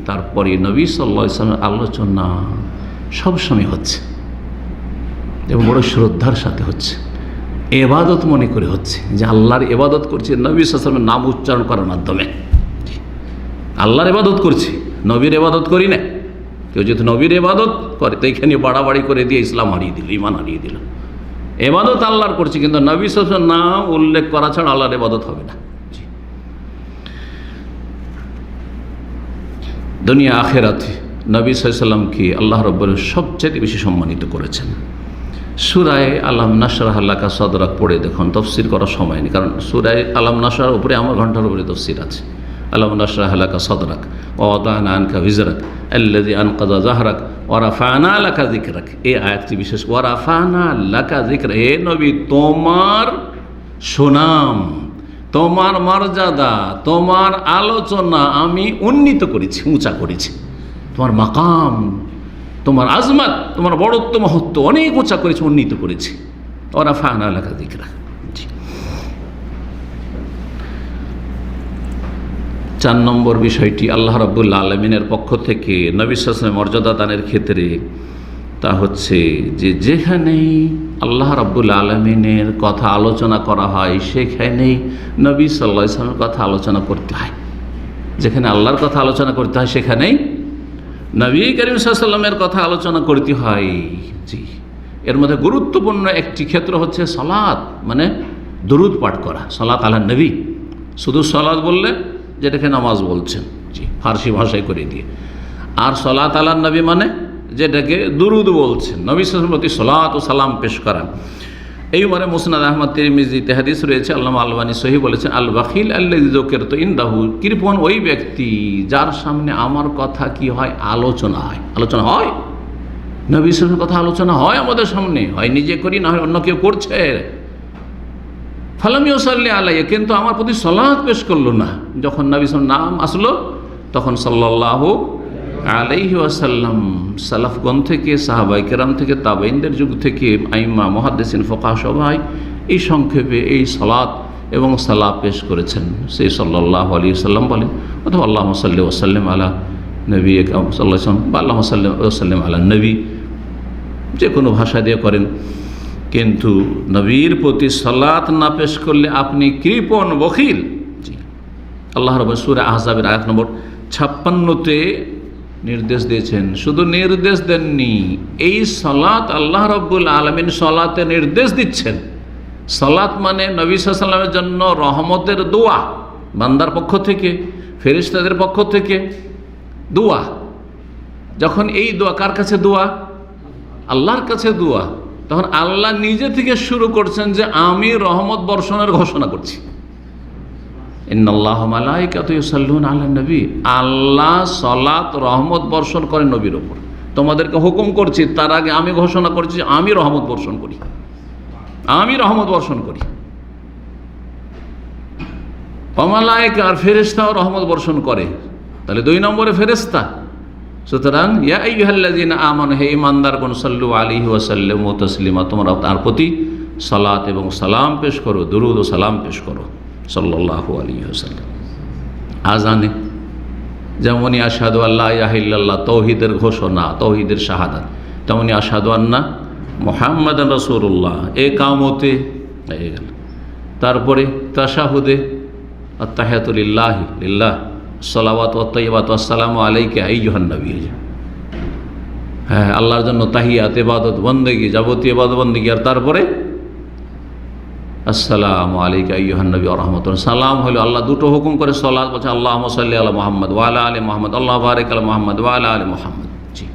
তারপরে নবী সাল্লাল্লাহু আলাইহি ওয়াসাল্লামের আলোচনা সবসময় হচ্ছে, এবং বড় শ্রদ্ধার সাথে হচ্ছে, এবাদত মনে করে হচ্ছে, যে আল্লাহর এবাদত করছে নবী সাল্লাল্লাহু আলাইহি ওয়াসাল্লামের নাম উচ্চারণ করার মাধ্যমে। আল্লাহর এবাদত করছি, নবীর এবাদত করি না। কেউ যদি নবীর এবাদত করে, তো এইখানে বাড়াবাড়ি করে দিয়ে ইসলাম হারিয়ে দিল, ইমান হারিয়ে দিল। এবাদত আল্লাহর করছি, কিন্তু নবী সাল্লাল্লাহু আলাইহি ওয়াসাল্লামের নাম উল্লেখ করা ছাড়া আল্লাহর এবাদত হবে না। দুনিয়া আখেরাতে নবী সাল্লাল্লাহু আলাইহি ওয়াসাল্লামকে আল্লাহ রাব্বুল সবচেয়ে বেশি সম্মানিত করেছেন। সূরা আলাম নাশরাহ লাকা সাদরাক পড়ে দেখুন, তাফসীর করার সময় নেই, কারণ সূরা আলাম নাশরার উপরে আমার ঘন্টার উপরে তাফসীর আছে। আলাম নাশরাহ লাকা সাদরাক ওয়া ওয়াদানা আনকা বিজরাক আল্লাযী আনকাযা যাহরাক ওয়া রাফা'না লাকা যিকরাক। এই আয়াতটি বিশেষ, ওয়া রাফা'না লাকা যিকরাক, হে নবী তোমার সুনাম, তোমার মর্যাদা, তোমার আলোচনা আমি উন্নীত করেছি, উঁচা করেছি। তোমার মাকাম, তোমার আজমাত, তোমার বড়ত্ব, মহত্ব অনেক উঁচা করেছি, উন্নীত করেছি। ওয়া রাফা'না লাকা যিকরাক। 4 নম্বর বিষয়টি আল্লাহ রাব্বুল আলামিনের পক্ষ থেকে নবী সাল্লাল্লাহু আলাইহি ওয়াসাল্লামের মর্যাদা দানের ক্ষেত্রে, তা হচ্ছে যে যেখানেই আল্লাহ রাব্বুল আলামিনের কথা আলোচনা করা হয়, সেখানেই নবী সাল্লাল্লাহু আলাইহি ওয়াসাল্লামের কথা আলোচনা করতে হয়। যেখানে আল্লাহর কথা আলোচনা করতে হয়, সেখানেই নবী করিম সাল্লাল্লাহু আলাইহি ওয়াসাল্লামের কথা আলোচনা করতে হয়। জি, এর মধ্যে গুরুত্বপূর্ণ একটি ক্ষেত্র হচ্ছে সালাত, মানে দরুদ পাঠ করা, সালাত আলা নবী। শুধু সালাত বললে যেটাকে নামাজ বলছেন, জি, ফার্সি ভাষায় করে দিয়ে। আর সালাত আলা নবী মানে যেটাকে দুরুদ বলছেন, নবী সাল্লাল্লাহু আলাইহি ওয়াসাল্লামের প্রতি সালাত ও সালাম পেশ করা। এই মানে মুসনাদ আহমদ তিরমিজিতে হাদিস রয়েছে, আল্লামা আলবানী সহি বলেছেন, আল বাখিল আল্লাযী যুকিরতু ইনদাহু, কৃপণ ওই ব্যক্তি যার সামনে আমার কথা কি হয়, আলোচনা হয়। আলোচনা হয়, নবী সাল্লাল্লাহু আলাইহি ওয়াসাল্লামের কথা আলোচনা হয় আমাদের সামনে, হয় নিজে করি, না হয় অন্য কেউ করছে। ফালাম ইউসাল্লি আলাইহি, কিন্তু আমার প্রতি সালাত পেশ করলো না। যখন নবী সাল্লাল্লাহু আলাইহি ওয়াসাল্লাম নাম আসলো তখন সাল্লাল্লাহু আলাইহি ওয়াসাল্লাম সালাফগণ থেকে, সাহাবায়ে কেরাম থেকে, তাবেঈনদের যুগ থেকে, আইম্মা মুহাদ্দিসিন ফুকাহা সবাই এই সংক্ষেপে এই সালাত এবং সালাম পেশ করেছেন। সেই সাল্লাল্লাহু আলাইহি ওয়াসাল্লাম বলেন, অথবা আল্লাহুম্মা সাল্লি ওয়া সাল্লিম আলা নবী সাল্লাল্লাহু আলাইহি ওয়াসাল্লাম, বা আল্লাহুম্মা সাল্লি ওয়া সাল্লিম আলা নবী, যে কোনো ভাষা দিয়ে করেন। কিন্তু নবীর প্রতি সালাত না পেশ করলে আপনি কৃপণ, বখিল। জি, আল্লাহ রাব্বুল সূরা আহজাবের আয়াত নম্বর 56-তে নির্দেশ দিয়েছেন। শুধু নির্দেশ দেননি, এই সালাত আল্লাহ রাব্বুল আলামিন সালাতে নির্দেশ দিচ্ছেন। সালাত মানে নবী সাল্লাল্লাহু আলাইহি ওয়াসাল্লামের জন্য রহমতের দোয়া, বান্দার পক্ষ থেকে, ফেরেশতাদের পক্ষ থেকে দোয়া। যখন এই দোয়া, কার কাছে দোয়া? আল্লাহর কাছে দোয়া, তখন আল্লাহ নিজে থেকে শুরু করছেন যে আমি রহমত বর্ষণের ঘোষণা করছি। ইন্নাল্লাহা মালাইকাতুহু ইউসাল্লুনা আলান নবী, আল্লাহ সালাত রহমত বর্ষণ করেন নবীর ওপর। তোমাদেরকে হুকুম করছি, তার আগে আমি ঘোষণা করছি আমি রহমত বর্ষণ করি, আমি রহমত বর্ষণ করি। মালায়েকা আর ফেরেশতাও রহমত বর্ষণ করে, তাহলে 2 নম্বরে ফেরেশতা। সুতরাং ইয়া আইয়ুহাল্লাযীনা আমানু, হে ঈমানদারগণ, সাল্লু আলাইহি ওয়া সাল্লিমু তাসলিমা, তোমরা তার প্রতি সালাত এবং সালাম পেশ করো, দুরূদ ও সালাম পেশ করো সাল্লাল্লাহু আলাইহি ওয়াসাল্লাম। আজানে যেমনই আশহাদু আল্লা ইলাহা ইল্লাল্লাহ, তাওহীদের ঘোষণা, তাওহীদের শাহাদাত, তেমনি আশহাদু আন্না মুহাম্মাদান রাসূলুল্লাহ, ইকামতে হয়ে গেল। তারপরে তাশাহুদে আত-তাহিয়াতু লিল্লাহি লিল্লাহ, সালাওয়াতু ওয়াত তাইয়্যিবাতু আসসালামু আলাইকা আইয়ুহান নবী। হ্যাঁ, আল্লাহর জন্য তাহিয়াত, ইবাদত, বন্দেগী, যাবতীয় ইবাদত বন্দেগী। আর তারপরে আসসালামু আলাইকা আইয়ুহান নবী ওয়া রাহমাতুল্লাহ। সালাম হলো আল্লাহ দুটো হুকুম করে, সালাত বলছে আল্লাহুম্মা সাল্লি আলা মুহাম্মদ ওয়া আলা আলি মুহাম্মদ, আল্লাহুম্মা বারিক আলা মুহাম্মদ ওয়া আলা আলি মুহাম্মদ। জি,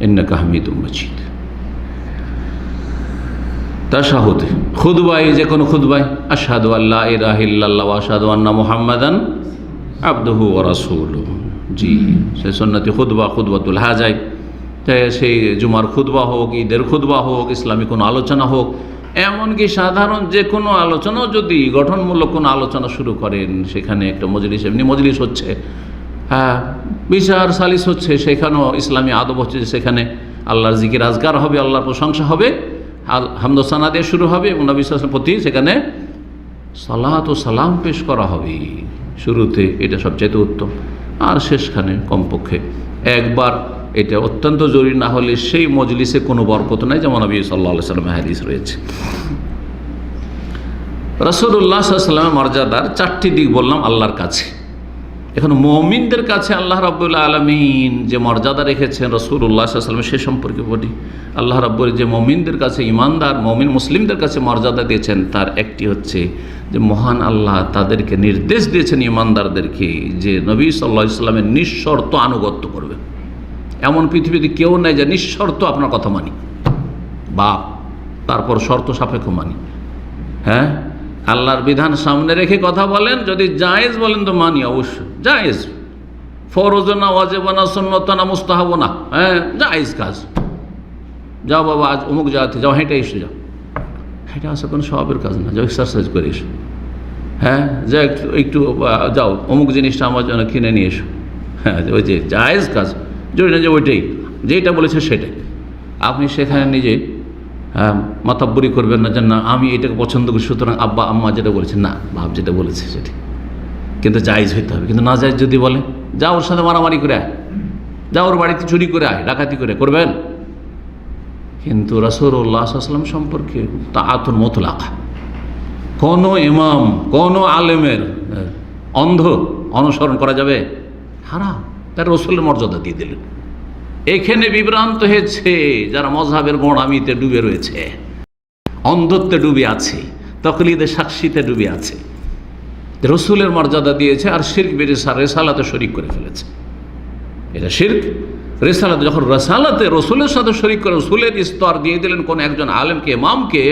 ইন্নাকা হামিদুম মাজিদ। তাশাহুদ, খুতবায়, যে কোনো খুতবায় আশহাদু আল্লা ইলাহা ইল্লাল্লাহ ওয়া আশহাদু আন্না মুহাম্মাদান আবদুহু ওয়া রাসূলুহু। জি, সেই সুন্নতি খুতবা, খুতবাতুল হাজাই, সেই জুমার খুতবা হোক, ঈদের খুতবা হোক, ইসলামী কোনো আলোচনা হোক, এমনকি সাধারণ যে কোনো আলোচনাও যদি গঠনমূলক কোনো আলোচনা শুরু করেন, সেখানে একটা মজলিস, এমনি মজলিস হচ্ছে, হ্যাঁ, বিচার সালিস হচ্ছে, সেখানেও ইসলামী আদব হচ্ছে, সেখানে আল্লাহর জিকির আজকার হবে, আল্লাহর প্রশংসা হবে, হামদ সানা দিয়ে শুরু হবে, এবং নবী সাল্লাল্লাহু আলাইহি ওয়াসাল্লামের প্রতি সেখানে সালাত ও সালাম পেশ করা হবে শুরুতে। এটা সবচাইতে উত্তম। আর শেষখানে কমপক্ষে একবার, এটা অত্যন্ত জরুরি, না হলে সেই মজলিসে কোনো বরকত নাই, যেমন নবী সাল্লাল্লাহু আলাইহি ওয়াসাল্লামের হাদিস রয়েছে। রাসূলুল্লাহ সাল্লাল্লাহু আলাইহি ওয়াসাল্লামের মর্যাদার 4টি দিক বললাম আল্লাহর কাছে। এখন মুমিনদের কাছে আল্লাহ রাব্বুল আলামিন যে মর্যাদা রেখেছেন রাসূলুল্লাহ সাল্লাল্লাহু আলাইহি ওয়াসাল্লাম, সে সম্পর্কে বলি। আল্লাহ রাব্বুল যে মুমিনদের কাছে, ঈমানদার মুমিন মুসলিমদের কাছে মর্যাদা দিয়েছেন, তার একটি হচ্ছে যে মহান আল্লাহ তাদেরকে নির্দেশ দিয়েছেন, ঈমানদারদেরকে, যে নবী সাল্লাল্লাহু আলাইহি ওয়াসাল্লামের নিঃশর্ত আনুগত্য করবে। এমন পৃথিবীতে কেউ নাই যে নিঃশর্ত আপনার কথা মানি, বাপ, তারপর শর্ত সাপেক্ষ মানি। হ্যাঁ, আল্লাহর বিধান সামনে রেখে কথা বলেন, যদি জায়েজ বলেন তো মানি, অবশ্যই জায়েজ, ফরজ না, ওয়াজিব না, সুন্নত না, মুস্তাহাব না, হ্যাঁ, জায়েজ কাজ। যাও বাবা, আজ অমুক জায়গাতে যাও, হেঁটে এসে যাও, হেঁটে আসা কোনো স্বভাবের কাজ না, যাও এক্সারসাইজ করে এসো। হ্যাঁ, যা একটু যাও অমুক জিনিসটা আমার জন্য কিনে নিয়ে এসো। হ্যাঁ, ওই যে জায়েজ কাজ, জরুরি না যে ওইটাই, যেটা বলেছে সেটাই। আপনি সেখানে নিজে মাতাব্বরি করবেন না যে না আমি এটাকে পছন্দ করি, সুতরাং আব্বা আম্মা যেটা বলেছে, না, বাপ যেটা বলেছে সেটি, কিন্তু জায়েজ হইতে হবে। কিন্তু না জায়েজ যদি বলে, যা ওর সাথে মারামারি করে আয়, যা ওর বাড়িতে চুরি করে আয়, ডাকাতি করে, করবেন। কিন্তু রাসূলুল্লাহ সাল্লাল্লাহু আলাইহি ওয়াসাল্লাম সম্পর্কে তাআতুন মুতলাকা, কোনো ইমাম, কোনো আলেমের অন্ধ অনুসরণ করা যাবে? হারাম। তার রাসূলের মর্যাদা দিয়ে দিলেন। এখানে বিভ্রান্ত হয়েছে যারা মযহাবের গোঁড়ামিতে ডুবে রয়েছে, অন্ধত্বে ডুবে আছে, তাকলিদে সাক্ষীতে ডুবে আছে, রাসূলের মর্যাদা দিয়েছে আর শিরক বিরিসালাতে শরীক করে ফেলেছে। এটা শিরক রেসালাতে, যখন রেসালাতে রসুলের সাথে শরিক করে রসুলের স্তর দিয়ে দিলেন কোন একজন আলেমকে, ইমামকে,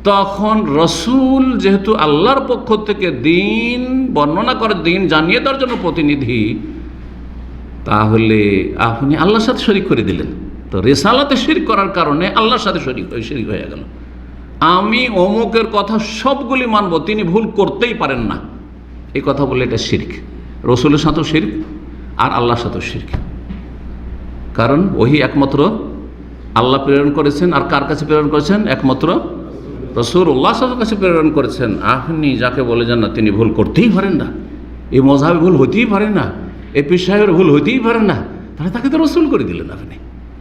তখন রসুল যেহেতু আল্লাহর পক্ষ থেকে দিন বর্ণনা করে, দিন জানিয়ে দেওয়ার জন্য প্রতিনিধি, তাহলে আপনি আল্লাহর সাথে শরিক করে দিলেন। তো রেসালাতে শিরক করার কারণে আল্লাহর সাথে শরিক হয়ে গেল। আমি অমুকের কথা সবগুলি মানব, তিনি ভুল করতেই পারেন না, এই কথা বলে এটা শিরক। রসুলের সাথেও শিরক আর আল্লাহর সাথেও শিরক। কারণ ওহি একমাত্র আল্লাহ প্রেরণ করেছেন, আর কার কাছে প্রেরণ করেছেন? একমাত্র রাসূলুল্লাহ সাল্লাল্লাহু আলাইহি ওয়াসাল্লামের কাছে প্রেরণ করেছেন। আপনি যাকে বলে যান না তিনি ভুল করতেই পারেন না, এই মযহাবে ভুল হতেই পারে না, এই পীর সাহেবের ভুল হতেই পারে না, তাহলে তাকে তো রসুল করে দিলেন আপনি।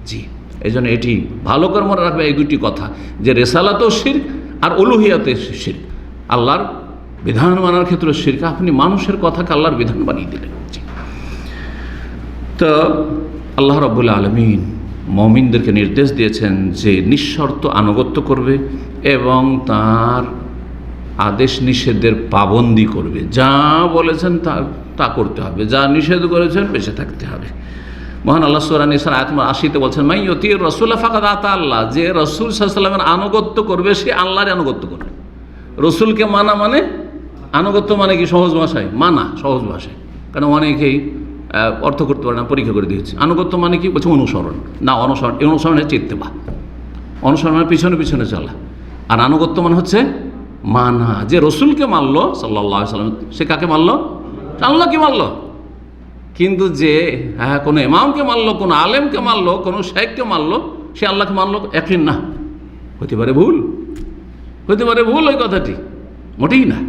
জি, এই জন্য এটি ভালো করে মনে রাখবে এই দুটি কথা, যে রেসালাতেও শিরক আর উলুহিয়াতে শিরক। আল্লাহর বিধান মানার ক্ষেত্রে শিরক, আপনি মানুষের কথাকে আল্লাহর বিধান বানিয়ে দিলেন। জি, তো আল্লাহ রাব্বুল আলামিন মুমিনদেরকে নির্দেশ দিয়েছেন যে নিঃশর্ত আনুগত্য করবে এবং তার আদেশ নিষেধের পাবন্দি করবে। যা বলেছেন তা করতে হবে, যা নিষেধ করেছেন বেঁচে থাকতে হবে। মহান আল্লাহ সূরা নিসার আয়াত ৮০-তে বলছেন, মাই ইউতির রাসূলা ফাকাদ আতা আল্লাহ, যে রাসূল সাল্লাল্লাহু আলাইহি ওয়াসাল্লামের আনুগত্য করবে সে আল্লাহর আনুগত্য করবে। রসুলকে মানা মানে, আনুগত্য মানে কি? সহজ ভাষায় মানা, সহজ ভাষায়, কারণ অনেকেই অর্থ করতে পারে না, পরীক্ষা করে দিয়েছে। আনুগত্য মানে কি? বলছে অনুসরণ। না, অনুসরণ হচ্ছে ইত্তেবা, অনুসরণের পিছনে পিছনে চলা। আর আনুগত্য মানে হচ্ছে মানা। যে রসুলকে মানলো সাল্লাল্লাহু আলাইহি ওয়াসাল্লাম, সে কাকে মানলো? আল্লাহকে মানলো। কিন্তু যে কোনো ইমামকে মানলো, কোনো আলেমকে মানলো, কোনো শাইখকে মানলো, সে আল্লাহকে মানলো, একই না। হতে পারে ভুল, হতে পারে ভুল, ওই কথাটি মোটেই না।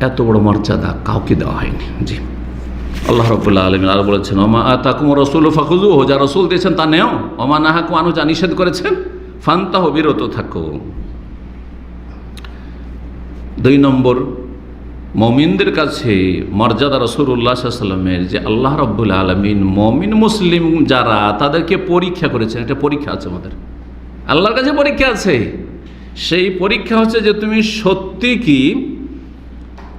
এত বড় মর্যাদা কাউকে দেওয়া হয়নি। জি, আল্লাহ রাব্বুল আলামিন আর বলেছেন, ওমা আতাকুমুর রাসূলু ফাখুযুহু, যা রাসূল দিয়েছেন তা নেও, ওমা নাহাকুম আনহু, যা নিষেধ করেছেন ফান্তাহু, বিরত থাকো। ২ নম্বর, মুমিনদের কাছে মর্যাদা রাসূলুল্লাহ সাল্লাল্লাহু আলাইহি ওয়াসাল্লামের, যে আল্লাহ রাব্বুল আলামিন মুমিন মুসলিম যারা তাদেরকে পরীক্ষা করেছেন। একটা পরীক্ষা আছে আমাদের, আল্লাহর কাছে পরীক্ষা আছে। সেই পরীক্ষা হচ্ছে যে তুমি সত্যি কি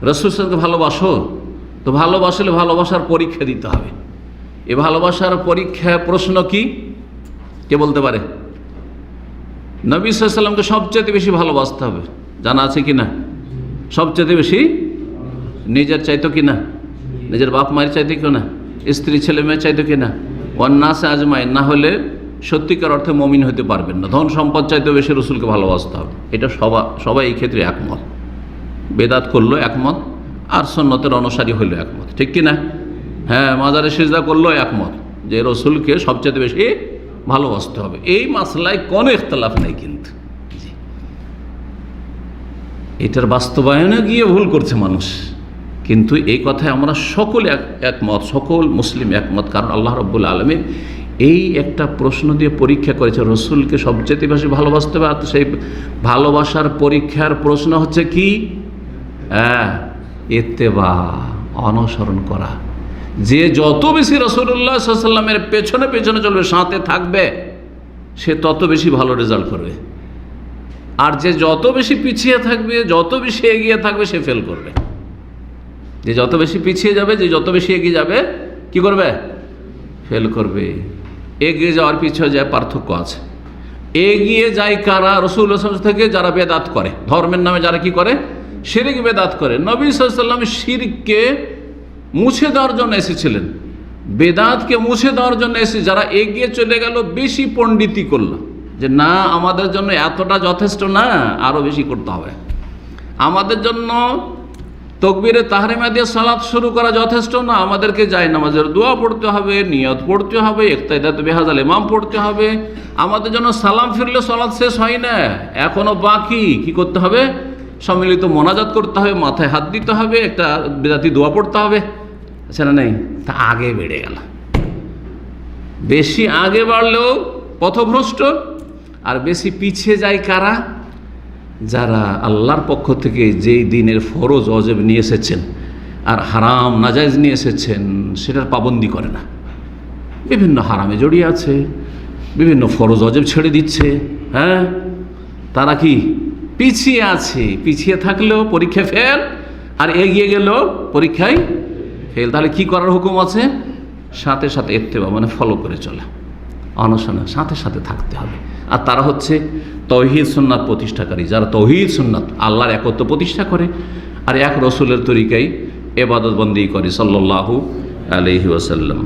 রাসূল সাল্লাল্লাহু আলাইহি ওয়াসাল্লামকে ভালোবাসো? তো ভালোবাসলে ভালোবাসার পরীক্ষা দিতে হবে। এই ভালোবাসার পরীক্ষা প্রশ্ন কি? কে বলতে পারে? নবী সাল্লাল্লাহু আলাইহি ওয়াসাল্লামকে সবচেয়ে বেশি ভালোবাসতে হবে, জানা আছে কি না? সবচেয়ে বেশি নিজের চাইতো কি না? নিজের বাপ মায়ের চাইতো কি না? স্ত্রী ছেলে মেয়ের চাইতো কি না? ওয়ান্নাসে আজমাইন, না হলে সত্যিকার অর্থে মুমিন হতে পারবেন না। ধন সম্পদ চাইতেও বেশি রসুলকে ভালোবাসতে হবে। এটা সবাই এই ক্ষেত্রে একমত। বেদাত করলো একমত, আর সুন্নতের অনুসারী হইল একমত, ঠিক কি না? হ্যাঁ, মাজারে সিজদা করলো একমত যে রসুলকে সবচেয়ে বেশি ভালোবাসতে হবে। এই মাসলায় কোনো ইখতিলাফ নেই। কিন্তু এটার বাস্তবায়নে গিয়ে ভুল করছে মানুষ। কিন্তু এই কথায় আমরা সকলে একমত, সকল মুসলিম একমত। কারণ আল্লাহ রাব্বুল আলামিন এই একটা প্রশ্ন দিয়ে পরীক্ষা করেছে, রসুলকে সবচেয়ে বেশি ভালোবাসতে হবে। আর সেই ভালোবাসার পরীক্ষার প্রশ্ন হচ্ছে কি? ইত্তেবা, অনুসরণ করা। যে যত বেশি রাসূলুল্লাহ সাল্লাল্লাহু আলাইহি ওয়াসাল্লামের পেছনে পেছনে চলবে, সাথে থাকবে, সে তত বেশি ভালো রেজাল্ট করবে। আর যে যত বেশি পিছিয়ে থাকবে, যত বেশি এগিয়ে থাকবে, সে ফেল করবে। যে যত বেশি পিছিয়ে যাবে, যে যত বেশি এগিয়ে যাবে, কি করবে? ফেল করবে। এগিয়ে যাওয়ার পিছিয়ে যায় পার্থক্য আছে। এগিয়ে যায় কারা? রাসূলুল্লাহ সাল্লাল্লাহু আলাইহি ওয়াসাল্লাম থেকে যারা বেদাত করে, ধর্মের নামে যারা কি করে? শিরক বেদাত করে। নবী সাল্লাল্লাহু আলাইহি ওয়াসাল্লাম শিরককে মুছে দেওয়ার জন্য এসেছিলেন, বেদাতকে মুছে দেওয়ার জন্য এসে যারা এগিয়ে চলে গেল, বেশি পণ্ডিতি করলো, যে না আমাদের জন্য এতটা যথেষ্ট না, আরও বেশি করতে হবে। আমাদের জন্য তাকবীরে তাহরিমা দিয়ে সালাত শুরু করা যথেষ্ট না, আমাদেরকে জায়নামাজের দোয়া পড়তে হবে, নিয়ত পড়তে হবে, ইক্তাদাত বিহাজাল ইমাম পড়তে হবে। আমাদের জন্য সালাম ফিরলে সালাত শেষ হয় না, এখনো বাকি। কি করতে হবে? সম্মিলিত মোনাজাত করতে হবে, মাথায় হাত দিতে হবে, একটা বিদাতি দোয়া পড়তে হবে। আচ্ছা, না নেই? তা আগে বেড়ে গেল। বেশি আগে বাড়লেও পথভ্রষ্ট, আর বেশি পিছিয়ে যায় কারা? যারা আল্লাহর পক্ষ থেকে যেই দিনের ফরজ ওয়াজিব নিয়ে এসেছেন আর হারাম নাজায়েজ নিয়ে এসেছেন, সেটার পাবন্দি করে না, বিভিন্ন হারামে জড়িয়ে আছে, বিভিন্ন ফরজ ওয়াজিব ছেড়ে দিচ্ছে। হ্যাঁ, তারা কি পিছিয়ে আছে? পিছিয়ে থাকলেও পরীক্ষা ফেল, আর এগিয়ে গেলেও পরীক্ষায় ফেল। তাহলে কি করার হুকুম আছে? সাথে সাথে ইত্তেবা মানে ফলো করে চলা, অনুসরণ সাথে সাথে থাকতে হবে। আর তারা হচ্ছে তৌহিদ সুন্নাত প্রতিষ্ঠাকারী, যারা তৌহিদ সুন্নাত আল্লাহর একত্ব প্রতিষ্ঠা করে আর এক রসুলের তরিকায় ইবাদত বন্দেগী করে সাল্লাল্লাহু আলাইহি ওয়াসাল্লাম।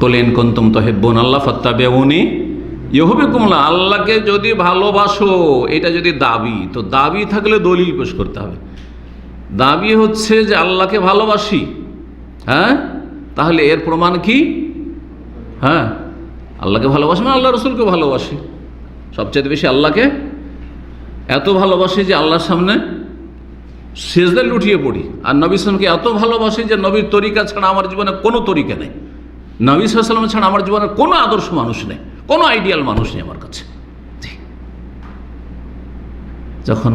কুল ইন কুনতুম তুহিব্বুনাল্লাহ ফাত্তাবিউনি ইউহিব্বুকুমুল্লাহ। আল্লাহকে যদি ভালোবাসো, এটা যদি দাবি, তো দাবি থাকলে দলিল পেশ করতে হবে। দাবি হচ্ছে যে আল্লাহকে ভালোবাসি, হ্যাঁ, তাহলে এর প্রমাণ কি? হ্যাঁ, আল্লাহকে ভালোবাসি মানে আল্লাহ রসুলকে ভালোবাসি, সবচেয়ে বেশি আল্লাহকে এত ভালোবাসি যে আল্লাহর সামনে সিজদায় লুটিয়ে পড়ি। আর নবী সাল্লামকে এত ভালোবাসি যে নবীর তরিকা ছাড়া আমার জীবনে কোনো তরিকা নেই, নবী সাল্লাম ছাড়া আমার জীবনে কোনো আদর্শ মানুষ নেই, কোনো আইডিয়াল মানুষ নেই আমার কাছে। যখন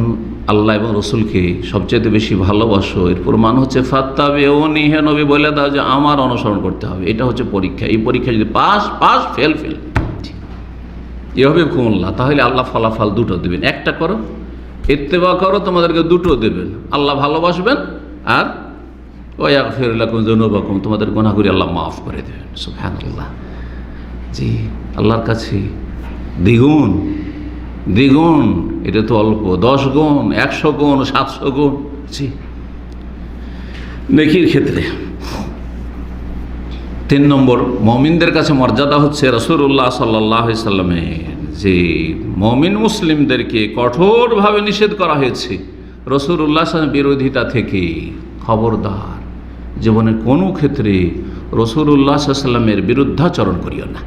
আল্লাহ এবং রসুলকে সবচেয়ে বেশি ভালোবাসো, এর প্রমাণ হচ্ছে ফাত্তাবিউনি, হে নবী বলে দাও যে আমার অনুসরণ করতে হবে। এটা হচ্ছে পরীক্ষা। এই পরীক্ষা যদি পাস পাস, ফেল ফেল, ইউহিব্বুকুমুল্লাহ, তাহলে আল্লাহ ফলাফল দুটো দেবেন। একটা করো, ইত্তেবা করো, তোমাদেরকে দুটো দেবেন, আল্লাহ ভালোবাসবেন আর ওয়াগফির লাকুম যুনুবাকুম, তোমাদের গুনাহগুলি আল্লাহ মাফ করে দেবেন। সুবহানাল্লাহ। জি, আল্লাহর কাছে দ্বিগুণ দ্বিগুণ, এটা তো অল্প, 10 গুণ, 100 গুণ, 700 গুণ। জি, নেকির ক্ষেত্রে 3 নম্বর, মুমিনদের কাছে মর্যাদা হচ্ছে রাসূলুল্লাহ সাল্লাল্লাহু আলাইহি সাল্লামের যে মুমিন মুসলিমদেরকে কঠোরভাবে নিষেধ করা হয়েছে রাসূলুল্লাহ সাল্লাল্লাহু বিরোধিতা থেকে। খবরদার, জীবনের কোনো ক্ষেত্রে রাসূলুল্লাহ সাল্লাল্লাহু আলাইহি সাল্লামের বিরুদ্ধাচরণ করিও না,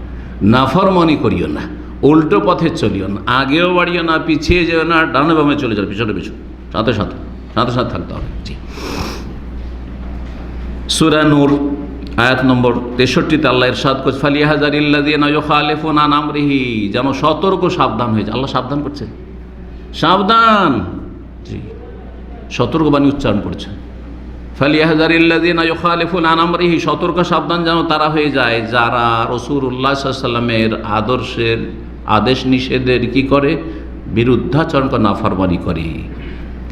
নাফরমানি করিও না, উল্টো পথে চলিও না, আগেও বাড়িও না, পিছিয়ে যেও না, ডানে বামে চলে যাও, পিছনে পিছু, সাথে সাথে সাথে সাথে থাকতে হবে। জি, সূরা নূর আয়াত নম্বর 63-তে আল্লাহ ইরশাদ করছে, ফালিয়াহযারিল্লাযীনা ইউখালিফুনা আন আমরিহি, যেন সতর্ক সাবধান হয়ে যায়। আল্লাহ সাবধান করছেন, সাবধান। জি, সতর্কবাণী উচ্চারণ করছেন। ফালিয়াহযারিল্লাযীনা ইউখালিফুনা আন আমরিহি, সতর্ক সাবধান যেন তারা হয়ে যায় যারা রাসূলুল্লাহ সাল্লাল্লাহু আলাইহি সাল্লামের আদর্শের আদেশ নিষেধের কি করে? বিরুদ্ধাচরণ করে, নাফরমানি করে।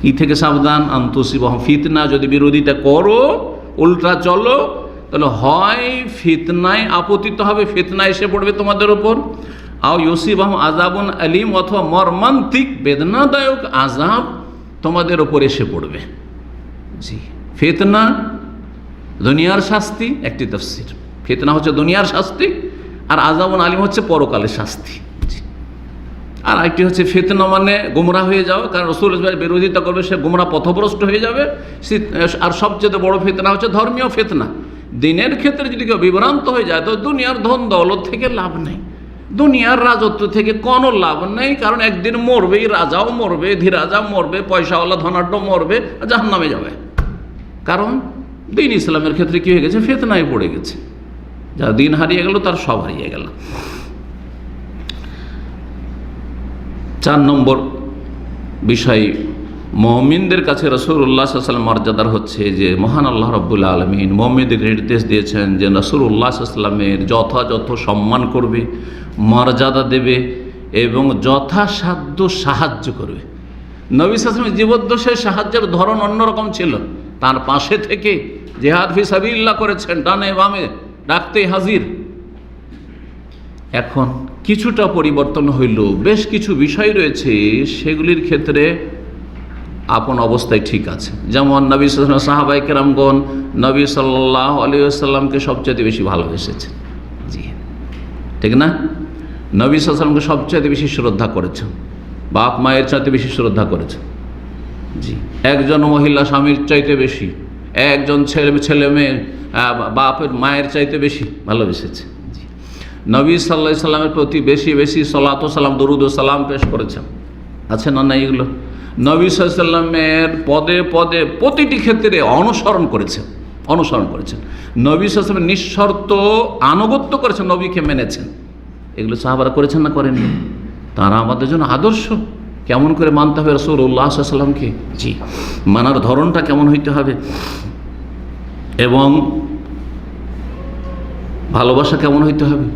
কি থেকে সাবধান? আন তুসিবাহুম ফিতনা, যদি বিরোধিতা করো, উল্টা চলো, তাহলে হয় ফিতনায় আপতিত হবে, ফিতনা এসে পড়বে তোমাদের ওপর, আও ইউসিবাহুম আযাবুন আলীম, অথবা মর্মান্তিক বেদনাদায়ক আযাব তোমাদের ওপর এসে পড়বে। জি, ফিতনা দুনিয়ার শাস্তি, একটি তাফসীর। ফিতনা হচ্ছে দুনিয়ার শাস্তি, আর আযাবুন আলীম হচ্ছে পরকালের শাস্তি। আর একটি হচ্ছে ফিতনা মানে গুমরাহ হয়ে যাও, কারণ রাসূলের বিরোধিতা করবে সে গুমরাহ পথভ্রষ্ট হয়ে যাবে। আর সবচেয়ে বড় ফিতনা হচ্ছে ধর্মীয় ফিতনা। দিনের ক্ষেত্রে যদি কেউ বিভ্রান্ত হয়ে যায়, তো দুনিয়ার ধন দৌলত থেকে লাভ নেই, দুনিয়ার রাজত্ব থেকে কোনো লাভ নেই, কারণ একদিন মরবেই, রাজাও মরবে, ধীরাজাও মরবে, পয়সাওয়ালা ধনাঢ্য মরবে, জাহান্নামে যাবে। কারণ দিন ইসলামের ক্ষেত্রে কী হয়ে গেছে? ফিতনায় পড়ে গেছে। যার দিন হারিয়ে গেল তার সব হারিয়ে গেল। 4 নম্বর বিষয়, মুমিনদের কাছে রাসূলুল্লাহ সাল্লাল্লাহু আলাইহি ওয়াসাল্লাম মর্যাদার হচ্ছে যে মহান আল্লাহ রাব্বুল আলামিন মুমিনদের নির্দেশ দিয়েছেন যে রাসূলুল্লাহ সাল্লাল্লাহু আলাইহি ওয়াসাল্লামের যথাযথ সম্মান করবে, মর্যাদা দেবে এবং যথাসাধ্য সাহায্য করবে। নবী সাল্লাল্লাহু আলাইহি ওয়াসাল্লামের জীবদ্দশায় সাহায্যের ধরন অন্যরকম ছিল। তার পাশে থেকে জিহাদ ফি সাবিলিল্লাহ করেছেন, ডানে বামে ডাকতেই হাজির। এখন কিছুটা পরিবর্তন হইল, বেশ কিছু বিষয় রয়েছে সেগুলির ক্ষেত্রে আপন অবস্থায় ঠিক আছে। যেমন নবী সাল্লাল্লাহু আলাইহি ওয়াসাল্লাম, সাহাবায়ে কেরামগণ নবী সাল্লাল্লাহু আলাইহি ওয়াসাল্লামকে সবচেয়ে বেশি ভালোবেসেছেন। জি, ঠিক না? নবী সাল্লাল্লাহু আলাইহি ওয়াসাল্লামকে সবচেয়ে বেশি শ্রদ্ধা করেছেন, বাপ মায়ের চাইতে বেশি শ্রদ্ধা করেছেন। জি, একজন মহিলা স্বামীর চাইতে বেশি, একজন ছেলে মেয়ে বাপের মায়ের চাইতে বেশি ভালোবেসেছে। জি, নবী সাল্লাল্লাহু আলাইহি ওয়াসাল্লামের প্রতি বেশি বেশি সালাত ও সালাম, দরুদ ও সালাম পেশ করেছেন। আছে না না এগুলো? নবী সাল্লাল্লাহু আলাইহি ওয়াসাল্লামের পদে পদে প্রতিটি ক্ষেত্রে অনুসরণ করেছেন। নবী সাল্লাল্লাহু আলাইহি ওয়াসাল্লামের নিঃশর্ত আনুগত্য করেছেন, নবীকে মেনেছেন। এগুলো সাহাবারা করেছেন না করেননি? তারা আমাদের জন্য আদর্শ। কেমন করে মানতে হবে রাসূলুল্লাহ সাল্লাল্লাহু আলাইহি ওয়াসাল্লামকে? জি, মানার ধরনটা কেমন হইতে হবে এবং ভালোবাসা কেমন হইতে হবে,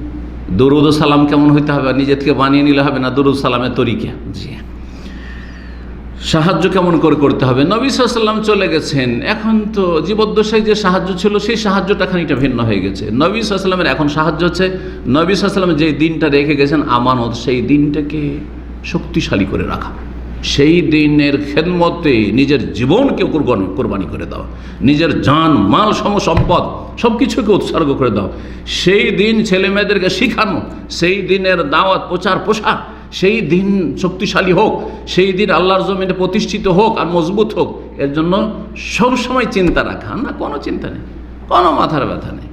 দরুদ ও সালাম কেমন হইতে হবে, নিজে থেকে বানিয়ে নিলে হবে না, দরুদ সালামের তরিকা। জি, সাহায্য কেমন করে করতে হবে? নবী সাল্লাল্লাহু আলাইহি ওয়াসাল্লাম চলে গেছেন, এখন তো জীবদ্দশায় যে সাহায্য ছিল সেই সাহায্যটা খানিকটা ভিন্ন হয়ে গেছে। নবী সাল্লাল্লাহু আলাইহি ওয়াসাল্লামের এখন সাহায্য হচ্ছে নবী সাল্লাল্লাহু আলাইহি ওয়াসাল্লাম যে দিনটা রেখে গেছেন আমানত, সেই দিনটাকে শক্তিশালী করে রাখা, সেই দিনের খেদমতে নিজের জীবনকে কোরবানি করে দেওয়া, নিজের জান মাল সম্পদ সব কিছুকে উৎসর্গ করে দাও, সেই দিন ছেলে মেয়েদেরকে শিখানো, সেই দিনের দাওয়াত প্রচার প্রসার, সেই দিন শক্তিশালী হোক, সেই দিন আল্লাহর জমিনে প্রতিষ্ঠিত হোক আর মজবুত হোক, এর জন্য সবসময় চিন্তা রাখা। না, কোনো চিন্তা নেই, কোনো মাথার ব্যথা নেই,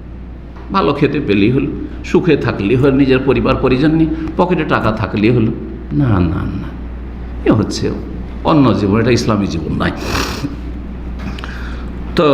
ভালো খেতে পেলেই হলো, সুখে থাকলেই হলো, নিজের পরিবার পরিজন নিয়ে পকেটে টাকা থাকলেই হলো। না না না, এ হচ্ছে অন্য জীবন, এটা ইসলামী জীবন নয়। তো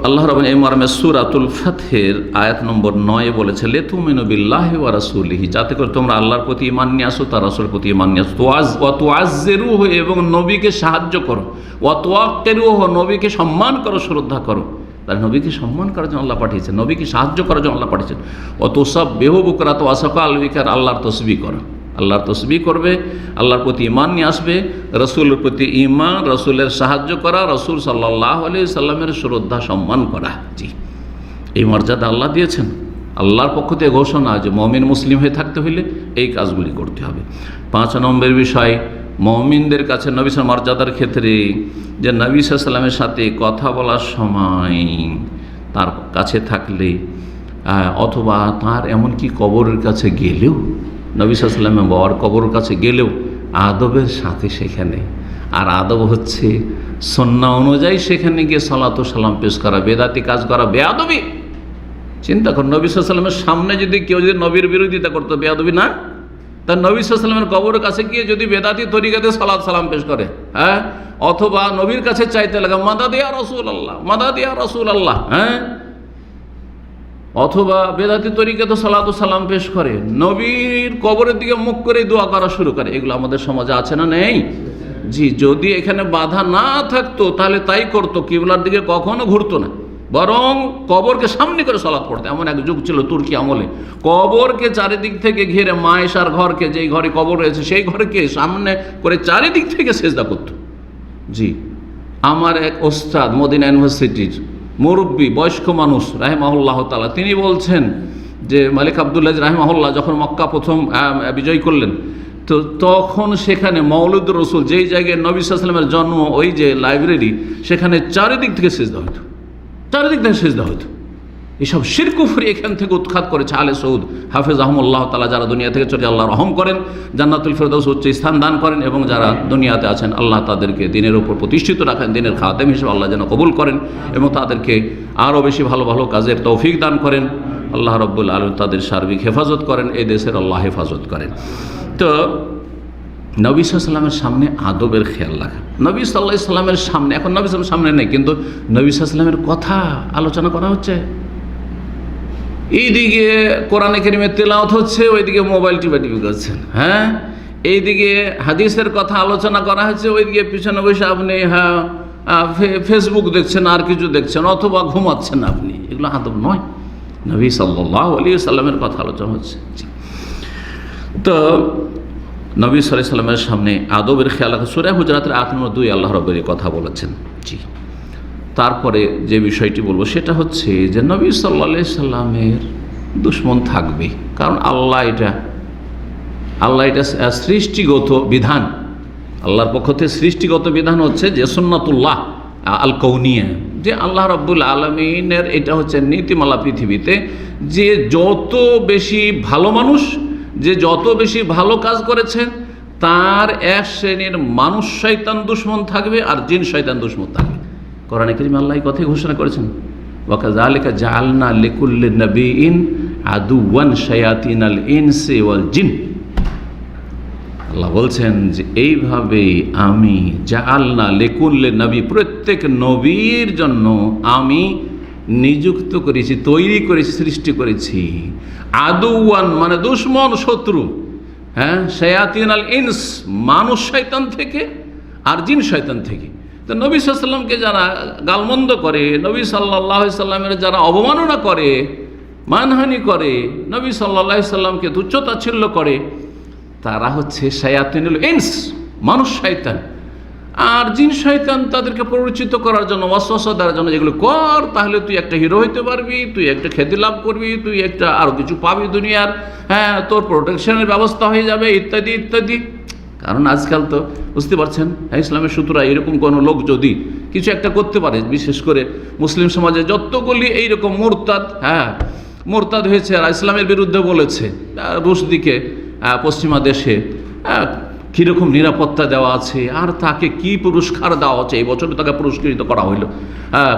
আল্লাহ রাব্বুল এই মর্মে সূরাতুল ফাতহের আয়াত নম্বর 9 বলেছে, লিতুমিনু বিল্লাহি ওয়া রাসূলিহি, যাতে করে তোমরা আল্লাহর প্রতি ঈমান নিয়ে আসো, তার রাসূলের প্রতি ঈমান নিয়ে আসো, ওয়া তুআজ্জিরুহু, এবং নবীকে সাহায্য করো, ওয়া তুওয়াক্কিরুহু, নবীকে সম্মান করো, শ্রদ্ধা করো। তার নবীকে সম্মান করার জন্য আল্লাহ পাঠিয়েছেন, নবীকে সাহায্য করার জন্য আল্লাহ পাঠিয়েছেন। ওয়া তুসাব্বিহু বুকরাতাও ওয়া আসাকাল, আল্লাহর তসবিহ করো, আল্লাহর তসবিহ করবে, আল্লাহর প্রতি ঈমান নিয়ে আসবে, রসুলের প্রতি ঈমান, রসুলের সাহায্য করা, রসুল সাল্লাল্লাহু আলাইহি সাল্লামের শ্রদ্ধা সম্মান করা। জি, এই মর্যাদা আল্লাহ দিয়েছেন। আল্লাহর পক্ষ থেকে ঘোষণা যে মুমিন মুসলিম হয়ে থাকতে হইলে এই কাজগুলি করতে হবে। 5 নম্বর বিষয়, মুমিনদের কাছে নবী সাল্লাল্লাহু আলাইহি মর্যাদার ক্ষেত্রে যে নবী সাল্লাল্লাহু আলাইহি সাল্লামের সাথে কথা বলার সময় তার কাছে থাকলে অথবা তার এমনকি কবরের কাছে গেলেও, নবী সাল্লাল্লাহু আলাইহি ওয়াসাল্লামের বাবার কবরের কাছে গেলেও আদবের সাথে সেখানে, আর আদব হচ্ছে সুন্নাহ অনুযায়ী সেখানে গিয়ে সালাত ও সালাম পেশ করা, বেদাতি কাজ করা বেয়াদবি। চিন্তা কর, নবী সাল্লাল্লাহু আলাইহি ওয়াসাল্লামের সামনে যদি কেউ যদি নবীর বিরোধিতা করতো, বেয়াদবি না? তার নবী সাল্লাল্লাহু আলাইহি ওয়াসাল্লামের কবরের কাছে গিয়ে যদি বেদাতি তরিকাতে সালাত সালাম পেশ করে, হ্যাঁ, অথবা নবীর কাছে চাইতে লাগা মাদাদ ইয়া রাসূলুল্লাহ, মাদাদ ইয়া রাসূলুল্লাহ, হ্যাঁ, অথবা বেদাতি তরিকাতে সালাত ও সালাম পেশ করে, নবীর কবরের দিকে মুখ করে দোয়া করা শুরু করে, এগুলো আমাদের সমাজে আছে না নেই? জি, যদি এখানে বাধা না থাকতো তাহলে তাই করতো, কিবলার দিকে কখনো ঘুরতো না, বরং কবরকে সামনে করে সালাত পড়তো। এমন এক যুগ ছিল তুর্কি আমলে, কবরকে চারিদিক থেকে ঘিরে, মায়েশার ঘরকে, যেই ঘরে কবর রয়েছে সেই ঘরকে সামনে করে চারিদিক থেকে সেজদা করতো। জি, আমার এক ওস্তাদ মদিনা ইউনিভার্সিটির মুরব্বী বয়স্ক মানুষ রাহিমাহুল্লাহ তাআলা, তিনি বলছেন যে মালিক আবদুল্লাহ রাহিমাহুল্লাহ যখন মক্কা প্রথম বিজয় করলেন, তো তখন সেখানে মৌলুদ রসুল, যেই জায়গায় নবী সাল্লাল্লাহু আলাইহি ওয়াসাল্লামের জন্ম, ওই যে লাইব্রেরি, সেখানে চারিদিক থেকে সেজদা হতো, চারিদিক থেকে সেজদা হতো। এসব শিরক কুফরি এখান থেকে উৎখাত করেছে আলে সৌদ হাফেজাহুমুল্লাহ তাআলা, যারা দুনিয়া থেকে চলে আল্লাহ রহম করেন, জান্নাতুল ফেরদৌস উচ্চ স্থান দান করেন, এবং যারা দুনিয়াতে আছেন আল্লাহ তাদেরকে দিনের উপর প্রতিষ্ঠিত রাখেন, দিনের খাদেম হিসেবে আল্লাহ যেন কবুল করেন এবং তাদেরকে আরও বেশি ভালো ভালো কাজের তৌফিক দান করেন। আল্লাহ রাব্বুল আলামিন তাদের সার্বিক হেফাজত করেন, এই দেশের আল্লাহ হেফাজত করেন। তো নবী সাল্লাল্লাহু আলাইহি ওয়াসাল্লামের সামনে আদবের খেয়াল রাখা, নবী সাল্লাল্লাহু আলাইহি ওয়াসাল্লামের সামনে, এখন নবী সাল্লাল্লাহু আলাইহি ওয়াসাল্লামের সামনে নেই, কিন্তু নবী সাল্লাল্লাহু আলাইহি ওয়াসাল্লামের কথা আলোচনা করা হচ্ছে, এইদিকে কোরআনে কারীমের তেলাওয়াত হচ্ছে, ওইদিকে মোবাইল টিপি করছেন, হ্যাঁ, এইদিকে হাদিসের কথা আলোচনা করা হচ্ছে, ওইদিকে পিছনে বসে আপনি হ্যাঁ ফেসবুক দেখছেন, আর কিছু দেখছেন, অথবা ঘুমাচ্ছেন আপনি। এগুলো আদব নয়, নবী সাল্লাল্লাহু আলাইহি ওয়াসাল্লামের কথা আলোচনা হচ্ছে। তো নবী সাল্লাল্লাহু আলাইহি ওয়াসাল্লামের সামনে আদবের খেয়াল রাখা, সূরা হুজুরাতের 8 নম্বর 2 আল্লাহ রাব্বুল এই কথা বলেছেন। জি, তারপরে যে বিষয়টি বলবো সেটা হচ্ছে যে নবী সাল্লাল্লাহু আলাইহি ওয়াসাল্লামের দুশমন থাকবে, কারণ আল্লাহ এটা সৃষ্টিগত বিধান, আল্লাহর পক্ষ থেকে সৃষ্টিগত বিধান হচ্ছে যে সুন্নাতুল্লাহ আল কৌনিয়া, যে আল্লাহ রাব্বুল আলামিনের এটা হচ্ছে নীতিমালা পৃথিবীতে, যে যত বেশি ভালো মানুষ, যে যত বেশি ভালো কাজ করেছেন, তার এক শ্রেণীর মানুষ শয়তান দুশমন থাকবে আর জিন শয়তান দুশমন থাকবে। কোরআনে কারীমে আল্লাহ এই কথাই ঘোষণা করেছেন, ওয়া কাযালিকা জাআলনা লিকুল্লি নাবিয়্যিন আদুওয়ান শায়াতিনাল ইনসি ওয়াল জিন। আল্লাহ বলছেন যে এইভাবেই আমি জাআলনা লিকুল্লি নবী, প্রত্যেক নবীর জন্য আমি নিযুক্ত করেছি, তৈরি করেছি, সৃষ্টি করেছি, আদুওয়ান মানে দুশমন, শত্রু, হ্যাঁ, শায়াতিনাল ইনস মানুষ শয়তান থেকে আর জিন শয়তান থেকে। তো নবী সাল্লাল্লাহু আলাইহি ওয়াসাল্লামকে যারা গালমন্দ করে, নবী সাল্লাল্লাহু আলাইহি ওয়াসাল্লামের যারা অবমাননা করে, মানহানি করে, নবী সাল্লাল্লাহু আলাইহি ওয়াসাল্লামকে তুচ্ছ-তাচ্ছিল্য করে, তারা হচ্ছে শায়াতিনুল ইনস, মানুষ শয়তান। আর জিন শয়তান তাদেরকে পরিচিত করার জন্য, ওয়াসওয়াসা দেওয়ার জন্য, যেগুলো কর তাহলে তুই একটা হিরো হইতে পারবি, তুই একটা খ্যাতি লাভ করবি, তুই একটা আরও কিছু পাবি দুনিয়ার, হ্যাঁ তোর প্রোটেকশনের ব্যবস্থা হয়ে যাবে, ইত্যাদি ইত্যাদি। কারণ আজকাল তো বুঝতে পারছেন, ইসলামের সূত্রা এরকম কোনো লোক যদি কিছু একটা করতে পারে, বিশেষ করে মুসলিম সমাজে যতগুলি এইরকম মোরতাদ হয়েছে আর ইসলামের বিরুদ্ধে বলেছে, রুশ দিকে পশ্চিমা দেশে কীরকম নিরাপত্তা দেওয়া আছে, আর তাকে কি পুরস্কার দেওয়া হচ্ছে, এই বছর তাকে পুরস্কৃত করা হইল,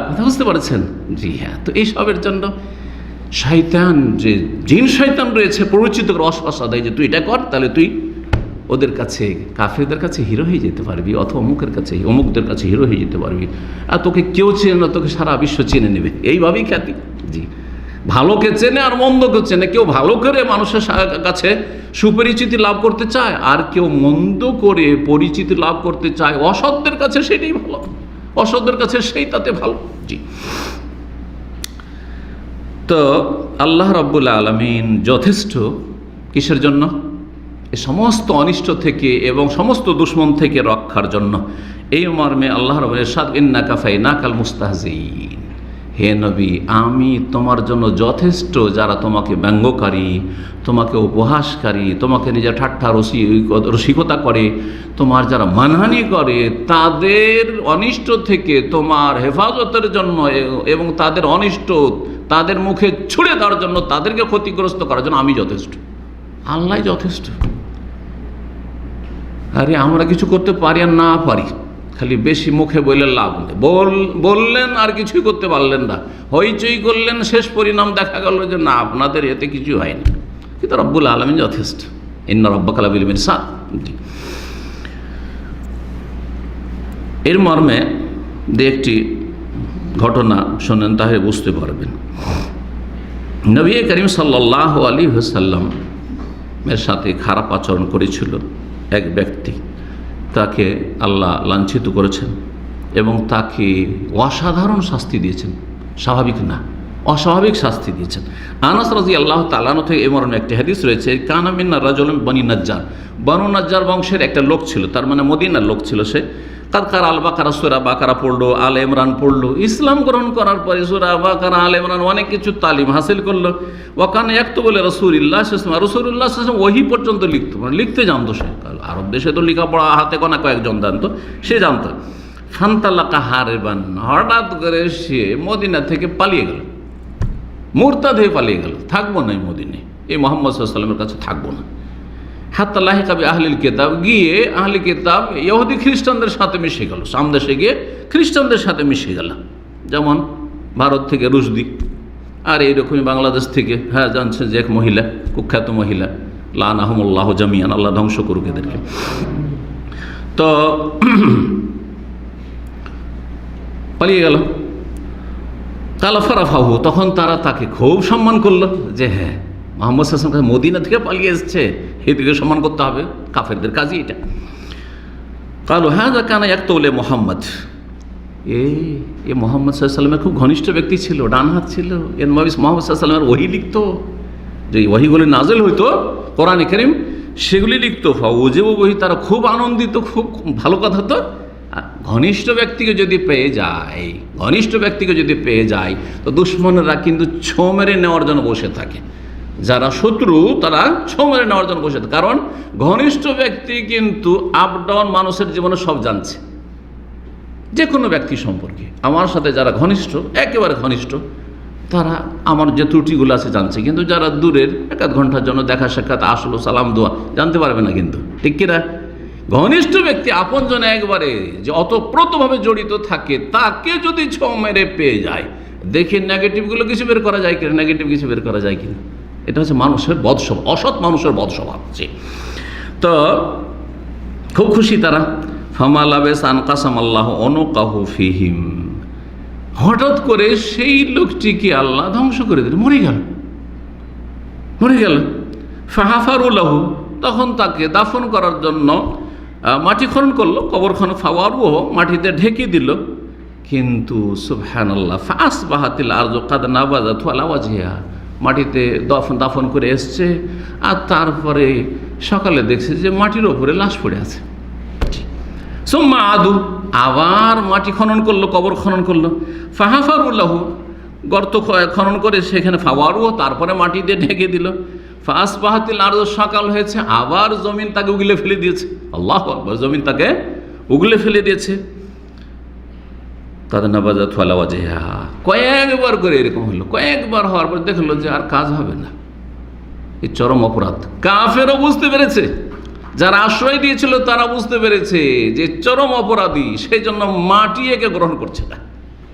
কথা বুঝতে পারছেন? জি হ্যাঁ। তো এইসবের জন্য শয়তান, যে জিন শয়তান রয়েছে, পরিচিত করে ওয়াসওয়াসা দেয় যে তুই এটা কর, তাহলে তুই ওদের কাছে, কাফেরদের কাছে হিরো হয়ে যেতে পারবি, অথবা অমুকদের কাছে হিরো হয়ে যেতে পারবি, আর তোকে কেউ চেনে না, তোকে সারা বিশ্ব চিনে নেবে, এইভাবেই খ্যাতি। জি, ভালোকে চেনে আর মন্দকে চেনে। কেউ ভালো করে মানুষের কাছে সুপরিচিতি লাভ করতে চায়, আর কেউ মন্দ করে পরিচিতি লাভ করতে চায় অসৎদের কাছে, সেটাই ভালো, অসৎদের কাছে সেই তাতে ভালো। জি। তো আল্লাহ রাব্বুল আলামিন যথেষ্ট কিসের জন্য? এই সমস্ত অনিষ্ট থেকে এবং সমস্ত দুশমন থেকে রক্ষার জন্য। এই মর্মে আল্লাহ রাব্বুল ইরশাদ, ইন্নাকা ফাইনাকাল মুস্তাহজিন, হে নবী আমি তোমার জন্য যথেষ্ট যারা তোমাকে ব্যঙ্গকারী, তোমাকে উপহাসকারী, তোমাকে নিজের ঠাট্টা রসিকতা করে, তোমার যারা মানহানি করে, তাদের অনিষ্ট থেকে তোমার হেফাজতের জন্য এবং তাদের অনিষ্ট তাদের মুখে ছুড়ে দেওয়ার জন্য, তাদেরকে ক্ষতিগ্রস্ত করার জন্য আমি যথেষ্ট। আল্লাহ যথেষ্ট। আরে আমরা কিছু করতে পারি আর না পারি, খালি বেশি মুখে বললে লাভ নেই, বললেন আর কিছুই করতে পারলেন না, হইচই করলেন, শেষ পরিণাম দেখা গেল যে না আপনাদের এতে কিছু হয়নি। কিন্তু রব্বুল আলামিন যথেষ্ট। ইন্না রাব্বাকা লাবিল মিরসাদ। এর মর্মে দিয়ে একটি ঘটনা শোনেন, তাহলে বুঝতে পারবেন। নবী করিম সাল্লাল্লাহু আলাইহি ওয়াসাল্লাম এর সাথে খারাপ আচরণ করেছিল এক ব্যক্তি, তাকে আল্লাহ লাঞ্ছিত করেছেন এবং তাকে অসাধারণ শাস্তি দিয়েছেন, স্বাভাবিক না, অস্বাভাবিক শাস্তি দিয়েছেন। আনাস রাদিয়াল্লাহু তাআলা আনহু থেকে এই মর্মে একটি হাদিস রয়েছে, কানা মিন্না রাজুলুন বনি নাজ্জার, বনু নাজ্জার বংশের একটা লোক ছিল, তার মানে মদিনার লোক ছিল সে। কার আল বাকারা, সূরা বাকারা পড়লো, আল ইমরান পড়লো, ইসলাম গ্রহণ করার পরে সূরা বাকারা, আল ইমরান অনেক কিছু তালিম হাসিল করলো। ওয়াকান ইয়াকতুবু রাসূলুল্লাহ সাল্লাল্লাহু আলাইহি ওয়াসাল্লাম ওহী পর্যন্ত লিখতো, মানে লিখতে জানতো সে। আরব দেশে তো লেখাপড়া হাতে গোনা কয়েকজন জানতো, সে জানতো। ফান্তালাকা হারিবান, হঠাৎ করে সে মদিনা থেকে পালিয়ে গেল, মুরতাদ হয়ে পালিয়ে গেল, থাকবো না এই মদিনে, এই মুহাম্মদ সাল্লাল্লাহু আলাইহি ওয়াসাল্লামের কাছে থাকবো না। হাত্তা লাহিকা বি আহলিল কিতাব, গিয়ে আহলি কিতাব ইহুদি খ্রিস্টানদের সাথে মিশে গেল, সামদেশে গিয়ে খ্রিস্টানদের সাথে মিশে গেল। যেমন ভারত থেকে রুশদি, আর এইরকমই বাংলাদেশ থেকে, হ্যাঁ জানছেন যে এক মহিলা, কুখ্যাত মহিলা, লানাহুমুল্লাহ জামিয়ান, আল্লাহ ধ্বংস করুক এদেরকে। তো পালিয়ে গেল। কালাফারাফাহু, তখন তারা তাকে খুব সম্মান করলো যে হ্যাঁ মুহাম্মদ সাল্লাল্লাহু আলাইহি ওয়াসাল্লাম মদিনা থেকে পালিয়ে এসছে, এদিকে সম্মান করতে হবে, কাফেরদের কাজই এটা। কালু হাযা কানা ইয়াকতুলে মুহাম্মদ, এ মুহাম্মদ সাল্লাল্লাহু আলাইহি ওয়াসাল্লামের খুব ঘনিষ্ঠ ব্যক্তি ছিল, ডান হাত ছিল, এর নবী মুহাম্মদ সাল্লাল্লাহু আলাইহি ওয়াসাল্লামের ওহী লিখতো, যে ওহীগুলি নাজিল হইতো কোরআনে কারীম সেগুলি লিখতো। ফাউজিবু বহি, তারা খুব আনন্দিত, খুব ভালো কথা। তো ঘনিষ্ঠ ব্যক্তিকে যদি পেয়ে যায়, ঘনিষ্ঠ ব্যক্তিকে যদি পেয়ে যায়, তো দুশ্মনরা কিন্তু ছোঁ মেরে নেওয়ার জন্য বসে থাকে, যারা শত্রু তারা ছোঁ মেরে নেওয়ার জন্য বসে থাকে। কারণ ঘনিষ্ঠ ব্যক্তি কিন্তু আপ ডাউন মানুষের জীবনে সব জানছে, যে কোনো ব্যক্তি সম্পর্কে। আমার সাথে যারা ঘনিষ্ঠ, একেবারে ঘনিষ্ঠ, তারা আমার যে ত্রুটিগুলো আছে জানছে, কিন্তু যারা দূরের এক আধ ঘন্টার জন্য দেখা সাক্ষাৎ আসলো, সালাম দোয়া জানতে পারবে না কিন্তু, ঠিক কিনা? ঘনিষ্ঠ ব্যক্তি আপনজনে একবারে যে অতপ্রতভাবে জড়িত থাকে, তাকে যদি ছোঁ মেরে পেয়ে যায়, দেখি নেগেটিভগুলো কিছু বের করা যায় কিনা, নেগেটিভ কিছু বের করা যায় কিনা। এটা হচ্ছে মানুষের বদস্বভাব, অসৎ মানুষের বদস্বভাব। তো খুব খুশি তারা। ফামালাবেস আনকাসাম আল্লাহ অনুকাহু ফিহিম, হঠাৎ করে সেই লোকটিকে আল্লাহ ধ্বংস করে দিল, মরে গেল। ফাহাফারুল্লাহু, তখন তাকে দাফন করার জন্য মাটি খনন করলো, কবর খনন, ফাওয়ারুহ, মাটিতে ঢেকে দিল। কিন্তু সুবহানাল্লাহ, ফাসবাহাতিল আরযু কাদ নাবাযাত আলা ওয়াজহিহা, মাটিতে দাফন করে এসছে, আর তারপরে সকালে দেখছে যে মাটির ওপরে লাশ পড়ে আছে। সুম্মা আদু, আবার মাটি খনন করলো, কবর খনন করলো। ফাহাফারুল্লাহু, গর্ত খনন করে সেখানে ফাওয়ারুও, তারপরে মাটি দিয়ে ঢেকে দিল। ফাসবাহাতিল আরদ, সকাল হয়েছে, আবার জমিন তাকে উগলে ফেলে দিয়েছে। আল্লাহু আকবার, জমিন তাকে উগলে ফেলে দিয়েছে। কাদ নাবাজাত আলা ওয়াজহিহা, কয়েকবার করে এরকম হলো। কয়েকবার হওয়ার পর দেখলো যে আর কাজ হবে না, এই চরম অপরাধ। কাফেরও বুঝতে পেরেছে, যারা আশ্রয় দিয়েছিল তারা বুঝতে পেরেছে যে চরম অপরাধী, সেই জন্য মাটি একে গ্রহণ করছে না,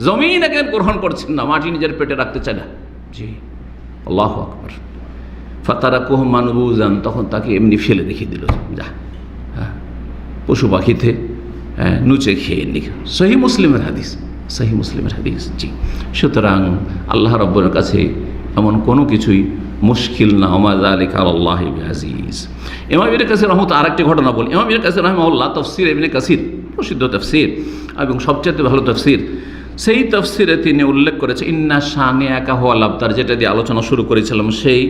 জমিন একে গ্রহণ করছেন না, মাটি নিজের পেটে রাখতে চায় না। জি, আল্লাহু আকবার। ফাতারাকুহু মানবুজান, তখন তাকে এমনি ফেলে রেখে দিল, যা পশু পাখিতে নুচে খেয়ে নি। সহি মুসলিমের হাদিস, সহি মুসলিমের হাদিস। জি, সুতরাং আল্লাহ রাব্বুল কাছে এমন কোনো কিছুই মুশকিল না। ওমা যালিকা আলাল্লাহি বিআজিজ। ইমাম ইবনে কাসির রাহমাতুল্লাহ আরেকটি ঘটনা বলি। ইমাম ইবনে কাসির রাহিমাহুল্লাহ তাফসীর ইবনে কাসির, প্রসিদ্ধ তাফসীর এবং সবচেয়ে ভালো তাফসীর, সেই তাফসীরে তিনি উল্লেখ করেছে ইন্না শানিআকা হুয়াল আবতার, যেটা দিয়ে আলোচনা শুরু করেছিলাম। সেই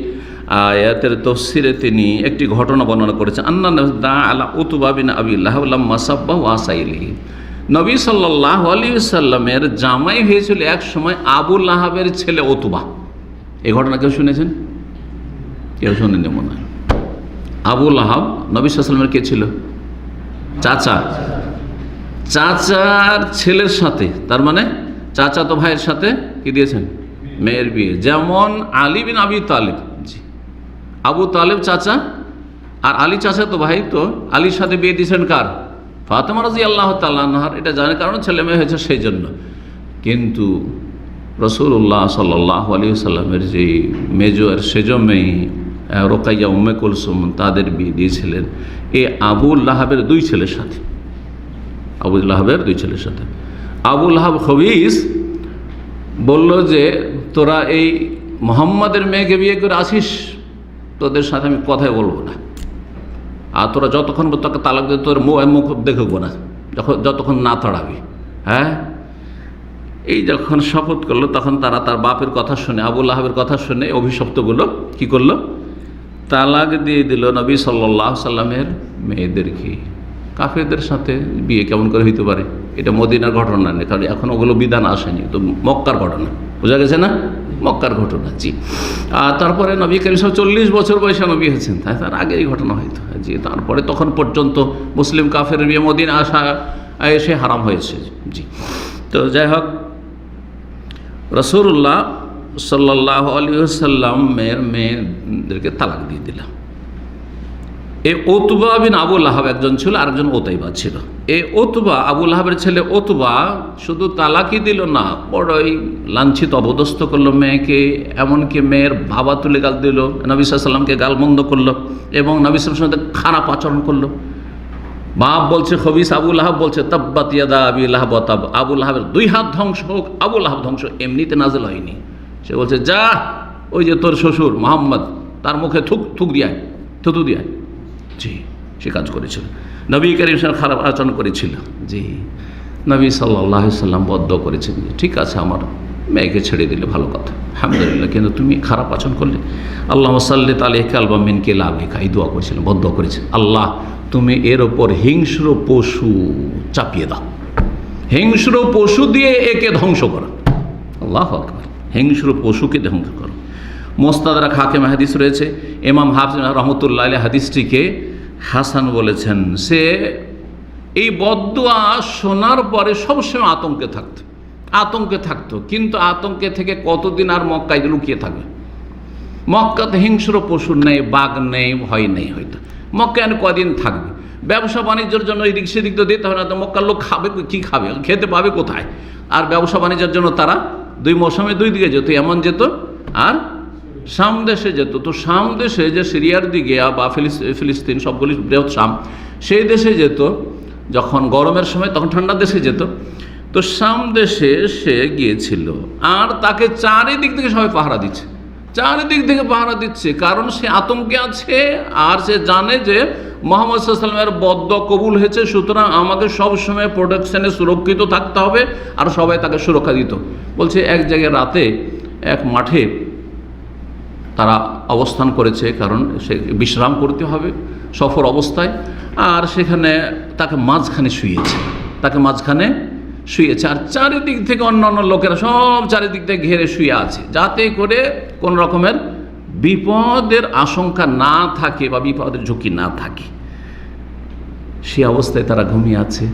আয়াতের তাফসীরে তিনি একটি ঘটনা বর্ণনা করেছেন। আন্না দা আলা উতবা বিন আবি লাহাব লাম্মা সাব্বা ওয়া সাইলিহি, নবী সাল্লাল্লাহু আলাইহি ওয়াসাল্লামের জামাই হয়েছিল এক সময় আবু লাহাবের ছেলে উতবা। এই ঘটনা কেউ শুনেছেন? কেউ শোনেনি মনে হয়। আবু লাহাব নবী সাল্লাল্লাহু আলাইহি ওয়াসাল্লামের কে ছিল? চাচা। চাচার ছেলের সাথে, তার মানে চাচা তো ভাইয়ের সাথে কি দিয়েছেন? মেয়ের বিয়ে। যেমন আলী বিন আবি তালিব, জি, আবু তালেব চাচা আর আলী চাচা তো ভাই, তো আলীর সাথে বিয়ে দিয়েছেন কার? ফাতেমা রাদিয়াল্লাহু তাআলা আনহার। এটা জানার কারণ ছেলে মেয়ে হয়েছে সেই জন্য। কিন্তু রাসূলুল্লাহ সাল্লাল্লাহু আলাইহি ওয়াসাল্লামের যে মেজো আর সেজো মেয়ে রোকাইয়া উম্মে কুলসুম, তাদের বিয়ে দিয়েছিলেন এই আবু লাহাবের দুই ছেলের সাথে। আবু লাহাবের দুই ছেলের সাথে আবু লাহাব খবিস বলল যে তোরা এই মুহাম্মাদের মেয়েকে বিয়ে করে আসিস, তোদের সাথে আমি কথাই বলবো না, আর তোরা যতক্ষণ তোকে তালাক দিয়ে তোর মুখ দেখবো না, যতক্ষণ না তাড়াবি। হ্যাঁ, এই যখন শপথ করলো তখন তারা তার বাপের কথা শুনে, আবু লাহাবের কথা শুনে অভিশপ্তগুলো কি করলো? তালাক দিয়ে দিল নবী সাল্লাল্লাহু আলাইহি সাল্লামের মেয়েদেরকে। কাফেরদের সাথে বিয়ে কেমন করে হইতে পারে? এটা মদিনার ঘটনা নেই, কারণ এখন ওগুলো বিধান আসেনি, তো মক্কার ঘটনা, বোঝা গেছে না? মক্কার ঘটনা। জি, আর তারপরে নবী করিম সাল্লাল্লাহু আলাইহি ওয়াসাল্লাম 40 বছর বয়সে নবী হয়েছেন, তার আগে এই ঘটনা হয়তো। জি, তারপরে তখন পর্যন্ত মুসলিম কাফের বিয়ে মদিনা আসা এসে হারাম হয়েছে। জি, তো যাই হোক, রাসূলুল্লাহ সাল্লাল্লাহু আলাইহি ওয়াসাল্লামের মেয়েদেরকে তালাক দিয়ে দিলাম। এই উতবা বিন আবু লাহাব একজন ছিল, আরেকজন উতাইবা ছিল। এই উতবা, আবু লাহাবের ছেলে উতবা শুধু তালাকই দিল না, বড়ই লাঞ্ছিত অবদস্থ করলো মেয়েকে, এমনকি মেয়ের বাবা তুলে গাল দিল, নবী সাল্লাল্লাহু আলাইহি ওয়াসাল্লামকে গালমন্দ করলো এবং নবী সাল্লাল্লাহু আলাইহি ওয়াসাল্লামের সাথে খারাপ আচরণ করলো। বাপ বলছে খবিস, আবু লাহাব বলছে তাব্বাত ইয়াদা আবি লাহাব ওয়া তাব, আবু লাহাবের দুই হাত ধ্বংস হোক। আবু লাহাব ধ্বংস এমনিতে নাযিল হয়নি, সে বলছে যা ওই যে তোর শ্বশুর মুহাম্মদ, তার মুখে থুতু দিয়ায়। জি, সে কাজ করেছিল, নবী করিম সাল্লাল্লাহু আলাইহি ওয়াসাল্লাম খারাপ আচরণ করেছিল। জি, নবী সাল্লাল্লাহু আলাইহি ওয়াসাল্লাম বদ্ধ করেছেন, ঠিক আছে আমার মেয়েকে ছেড়ে দিলে ভালো কথা, আলহামদুলিল্লাহ, কিন্তু তুমি খারাপ আচরণ করলে। আল্লাহুম্মা সাল্লি আলাইহি আলবা মিনকা লা বিকা, এই দোয়া করেছিলেন, বদ্ধ করেছেন, আল্লাহ তুমি এর ওপর হিংস্র পশু চাপিয়ে দাও, হিংস্র পশু দিয়ে একে ধ্বংস করো। আল্লাহু আকবার, হিংস্র পশুকে ধ্বংস করো। মুস্তাদরাক হাকিম হাদিস রয়েছে, ইমাম হাফিজ রহমতুল্লাহ আলাইহি হাদিসটিকে হাসান বলেছেন। সে এই বদদুয়া শোনার পরে সবসময় আতঙ্কে থাকতো, কিন্তু আতঙ্কে থেকে কতদিন আর মক্কায় লুকিয়ে থাকবে? মক্কাতে হিংস্র পশু নেই, বাঘ নেই, ভয় নেই, হয়তো মক্কায় কদিন থাকবে? ব্যবসা বাণিজ্যের জন্য এই দিক সেদিক তো দিতে হবে না, তো মক্কার লোক খাবে কি? খাবে, খেতে পাবে কোথায়? আর ব্যবসা বাণিজ্যের জন্য তারা দুই মৌসুমে দুই দিকে যেত, এমন যেত আর শাম দেশে যেত। তো শাম দেশে যে সিরিয়ার দিকে বা ফিলিস্তিন, সবগুলি বৃহৎ শাম, সেই দেশে যেত যখন গরমের সময়, তখন ঠান্ডা দেশে যেত। তো শাম দেশে সে গিয়েছিল, আর তাকে চারিদিক থেকে সবাই পাহারা দিচ্ছে, কারণ সে আতঙ্কে আছে, আর সে জানে যে মুহাম্মদ সাল্লাল্লাহু আলাইহি ওয়াসাল্লামের বদদুয়া কবুল হয়েছে, সুতরাং আমাকে সবসময় প্রোটেকশনে সুরক্ষিত থাকতে হবে, আর সবাই তাকে সুরক্ষা দিত। বলছে এক জায়গায় রাতে এক মাঠে তারা অবস্থান করেছে, কারণ সে বিশ্রাম করতে হবে, সফর অবস্থায়, আর সেখানে তাকে মাঝখানে শুয়েছে, আর চারিদিক থেকে অন্যান্য লোকেরা সব চারিদিক থেকে ঘেরে শুয়ে আছে, যাতে করে কোন রকমের বিপদের আশঙ্কা না থাকে বা বিপদের ঝুঁকি না থাকে। সে অবস্থায় তারা ঘুমিয়ে আছে।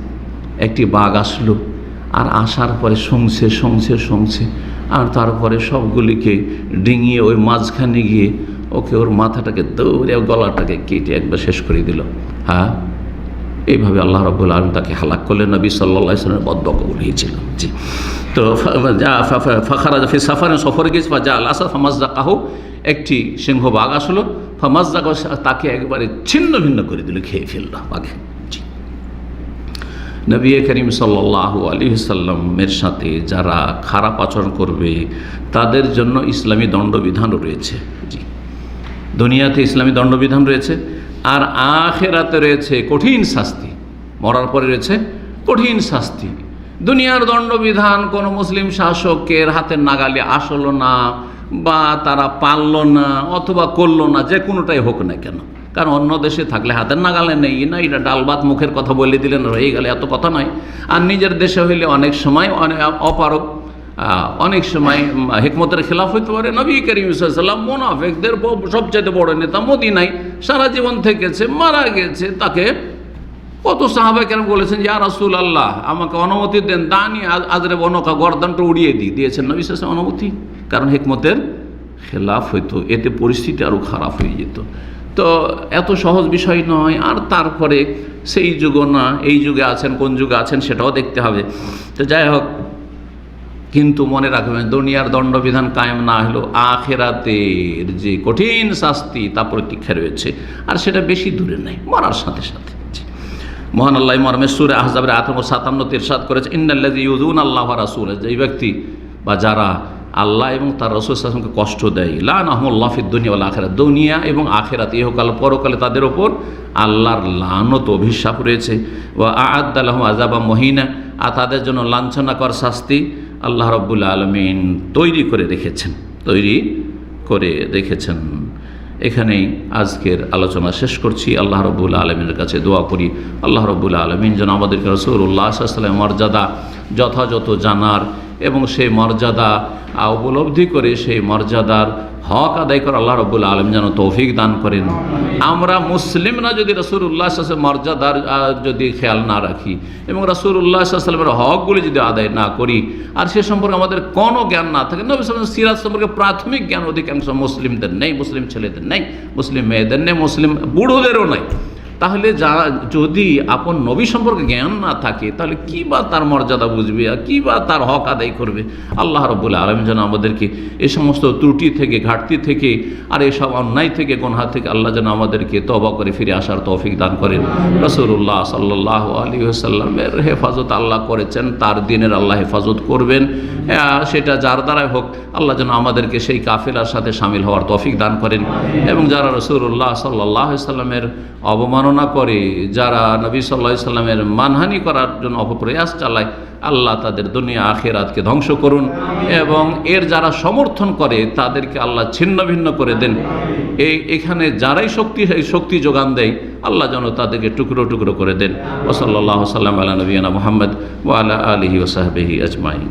একটি বাঘ আসলো, আর আসার পরে শুংছে, আর তারপরে সবগুলিকে ডিঙিয়ে ওই মাঝখানে গিয়ে ওকে ওর মাথাটাকে দৌড়ে গলাটাকে কেটে একবার শেষ করে দিল। হ্যাঁ, এইভাবে আল্লাহ রাব্বুল আলামিন তাকে হালাক করলেন। নবী সাল্লাল্লাহু আলাইহি ওয়াসাল্লামের বদদুআ কবুল হয়েছিল। জি, তো ফাখারাজা ফি সফরে গেছে, যা আল আসাদ ফামাজ্জাকাহু, একটি সিংহ বাঘ আসলো, ফামাজ্জাকাহু, তাকে একবারে ছিন্ন ভিন্ন করে দিল, খেয়ে ফেলল বাঘে। জি, নবী করিম সাল্লাল্লাহু আলাইহি ওয়াসাল্লামের সাথে যারা খারাপ আচরণ করবে তাদের জন্য ইসলামী দণ্ডবিধানও রয়েছে। জি, দুনিয়াতে ইসলামী দণ্ডবিধান রয়েছে, আর আখিরাতে রয়েছে কঠিন শাস্তি। মরার পরে রয়েছে কঠিন শাস্তি। দুনিয়ার দণ্ডবিধান কোনো মুসলিম শাসকের হাতের নাগালে আসলো না, বা তারা পারল না অথবা করলো না, যে কোনোটাই হোক না কেন। কারণ অন্য দেশে থাকলে হাতের নাগালে নেই না, এটা ডাল ভাত মুখের কথা বলে দিলেন রয়ে গেলে, এত কথা নয়। আর নিজের দেশে হইলে অনেক সময় অপারক, অনেক সময় হিকমতের খেলাফ হইতে পারে। নবী করিম সাল্লাল্লাহু আলাইহি ওয়াসাল্লাম মুনাফিকদের সবচেয়ে বড় নেতা, মদিনায় সারা জীবন থেকেছে, মারা গেছে। তাকে কত সাহাবায়ে কেরাম বলেছেন, ইয়া রাসূলুল্লাহ, আমাকে অনুমতি দেন, দানি আজরে বনকা, গর্দানটা উড়িয়ে দিয়েছেন নবী সাল্লাল্লাহু আলাইহি ওয়াসাল্লাম অনুমতি। কারণ হিকমতের খেলাফ হইতো, এতে পরিস্থিতি আরও খারাপ হয়ে যেত। তো এত সহজ বিষয় নয়। আর তারপরে সেই যুগ না, এই যুগে আছেন, কোন যুগে আছেন সেটাও দেখতে হবে। তো যাই হোক, কিন্তু মনে রাখবেন, দুনিয়ার দণ্ডবিধান কায়েম না হলেও আখিরাতের যে কঠিন শাস্তি তা প্রতীক্ষা রয়েছে, আর সেটা বেশি দূরে নেই, মরার সাথে সাথে। মহান আল্লাহ মর্মে সূরা আহজাবের 57 ইরশাদ করেছে, ইন্নাল্লাযী ইউযুনা আল্লাহ ওয়া রাসূলাহু, যেই ব্যক্তি বা যারা আল্লাহ এবং তার রাসূল সাল্লাল্লাহু আলাইহি ওয়াসাল্লামকে কষ্ট দেয়, লানাহুমুল্লাহু ফিদ দুনিয়া ওয়াল আখিরাহ, দুনিয়া এবং আখিরাত, ইহকাল পরকালে তাদের ওপর আল্লাহর লানত, অভিশাপ রয়েছে। ওয়া আ'আদ্দা লাহুম আযাবাম মুহিনা, আর তাদের জন্য লাঞ্ছনাকর শাস্তি আল্লাহ রাব্বুল আলামিন তৈরি করে রেখেছেন। এখানেই আজকের আলোচনা শেষ করছি। আল্লাহ রাব্বুল আলামিনের কাছে দোয়া করি, আল্লাহ রাব্বুল আলামিন যেন আমাদেরকে রাসূলুল্লাহ সাল্লাল্লাহু আলাইহি ওয়াসাল্লামের মর্যাদা যথাযথ জানার এবং সেই মর্যাদা উপলব্ধি করে সেই মর্যাদার হক আদায় করে আল্লাহ রাব্বুল আলামিন যেন তৌফিক দান করেন। আমরা মুসলিমরা যদি রাসূলুল্লাহ সাল্লাল্লাহু আলাইহি ওয়াসাল্লামের মর্যাদার যদি খেয়াল না রাখি এবং রাসূলুল্লাহ সাল্লাল্লাহু আলাইহি ওয়াসাল্লামের হকগুলি যদি আদায় না করি, আর সে সম্পর্কে আমাদের কোনো জ্ঞান না থাকে, নবী সাল্লাল্লাহু আলাইহি ওয়াসাল্লামের সিরাত সম্পর্কে প্রাথমিক জ্ঞান অধিকাংশ মুসলিমদের নেই, মুসলিম ছেলেদের নেই, মুসলিম মেয়েদের নেই, মুসলিম বুড়োদেরও নেই, তাহলে যদি আপন নবী সম্পর্কে জ্ঞান না থাকে, তাহলে কী বা তার মর্যাদা বুঝবে আর কী বা তার হক আদায় করবে। আল্লাহ রাব্বুল আলামিন যেন আমাদেরকে এই সমস্ত ত্রুটি থেকে, ঘাটতি থেকে, আর এসব অন্যায় থেকে, গুনাহ থেকে আল্লাহ যেন আমাদেরকে তওবা করে ফিরে আসার তৌফিক দান করেন। রাসূলুল্লাহ সাল্লাল্লাহু আলাইহি ওয়াসাল্লামের হেফাজত আল্লাহ করেছেন, তার দিনের আল্লাহ হেফাজত করবেন, সেটা যার দ্বারাই হোক। আল্লাহ যেন আমাদেরকে সেই কাফেলার সাথে শামিল হওয়ার তৌফিক দান করেন। এবং যারা রাসূলুল্লাহ সাল্লাল্লাহু আলাইহি ওয়াসাল্লামের অবমাননা করে, যারা নবী সাল্লাল্লাহু আলাইহি ওয়াসাল্লামের মানহানি করার জন্য অপপ্রয়াস চালায়, আল্লাহ তাদের দুনিয়া আখিরাতকে ধ্বংস করুন, এবং এর যারা সমর্থন করে তাদেরকে আল্লাহ ছিন্ন ভিন্ন করে দেন। এখানে যারাই শক্তি যোগান দেয়, আল্লাহ যেন তাদেরকে টুকরো টুকরো করে দেন। ওয়া সাল্লাল্লাহু সাল্লাম আলা নবিয়িনা মুহাম্মদ ওয়া আলা আলিহি ওয়া সাহবিহি আজমাইন।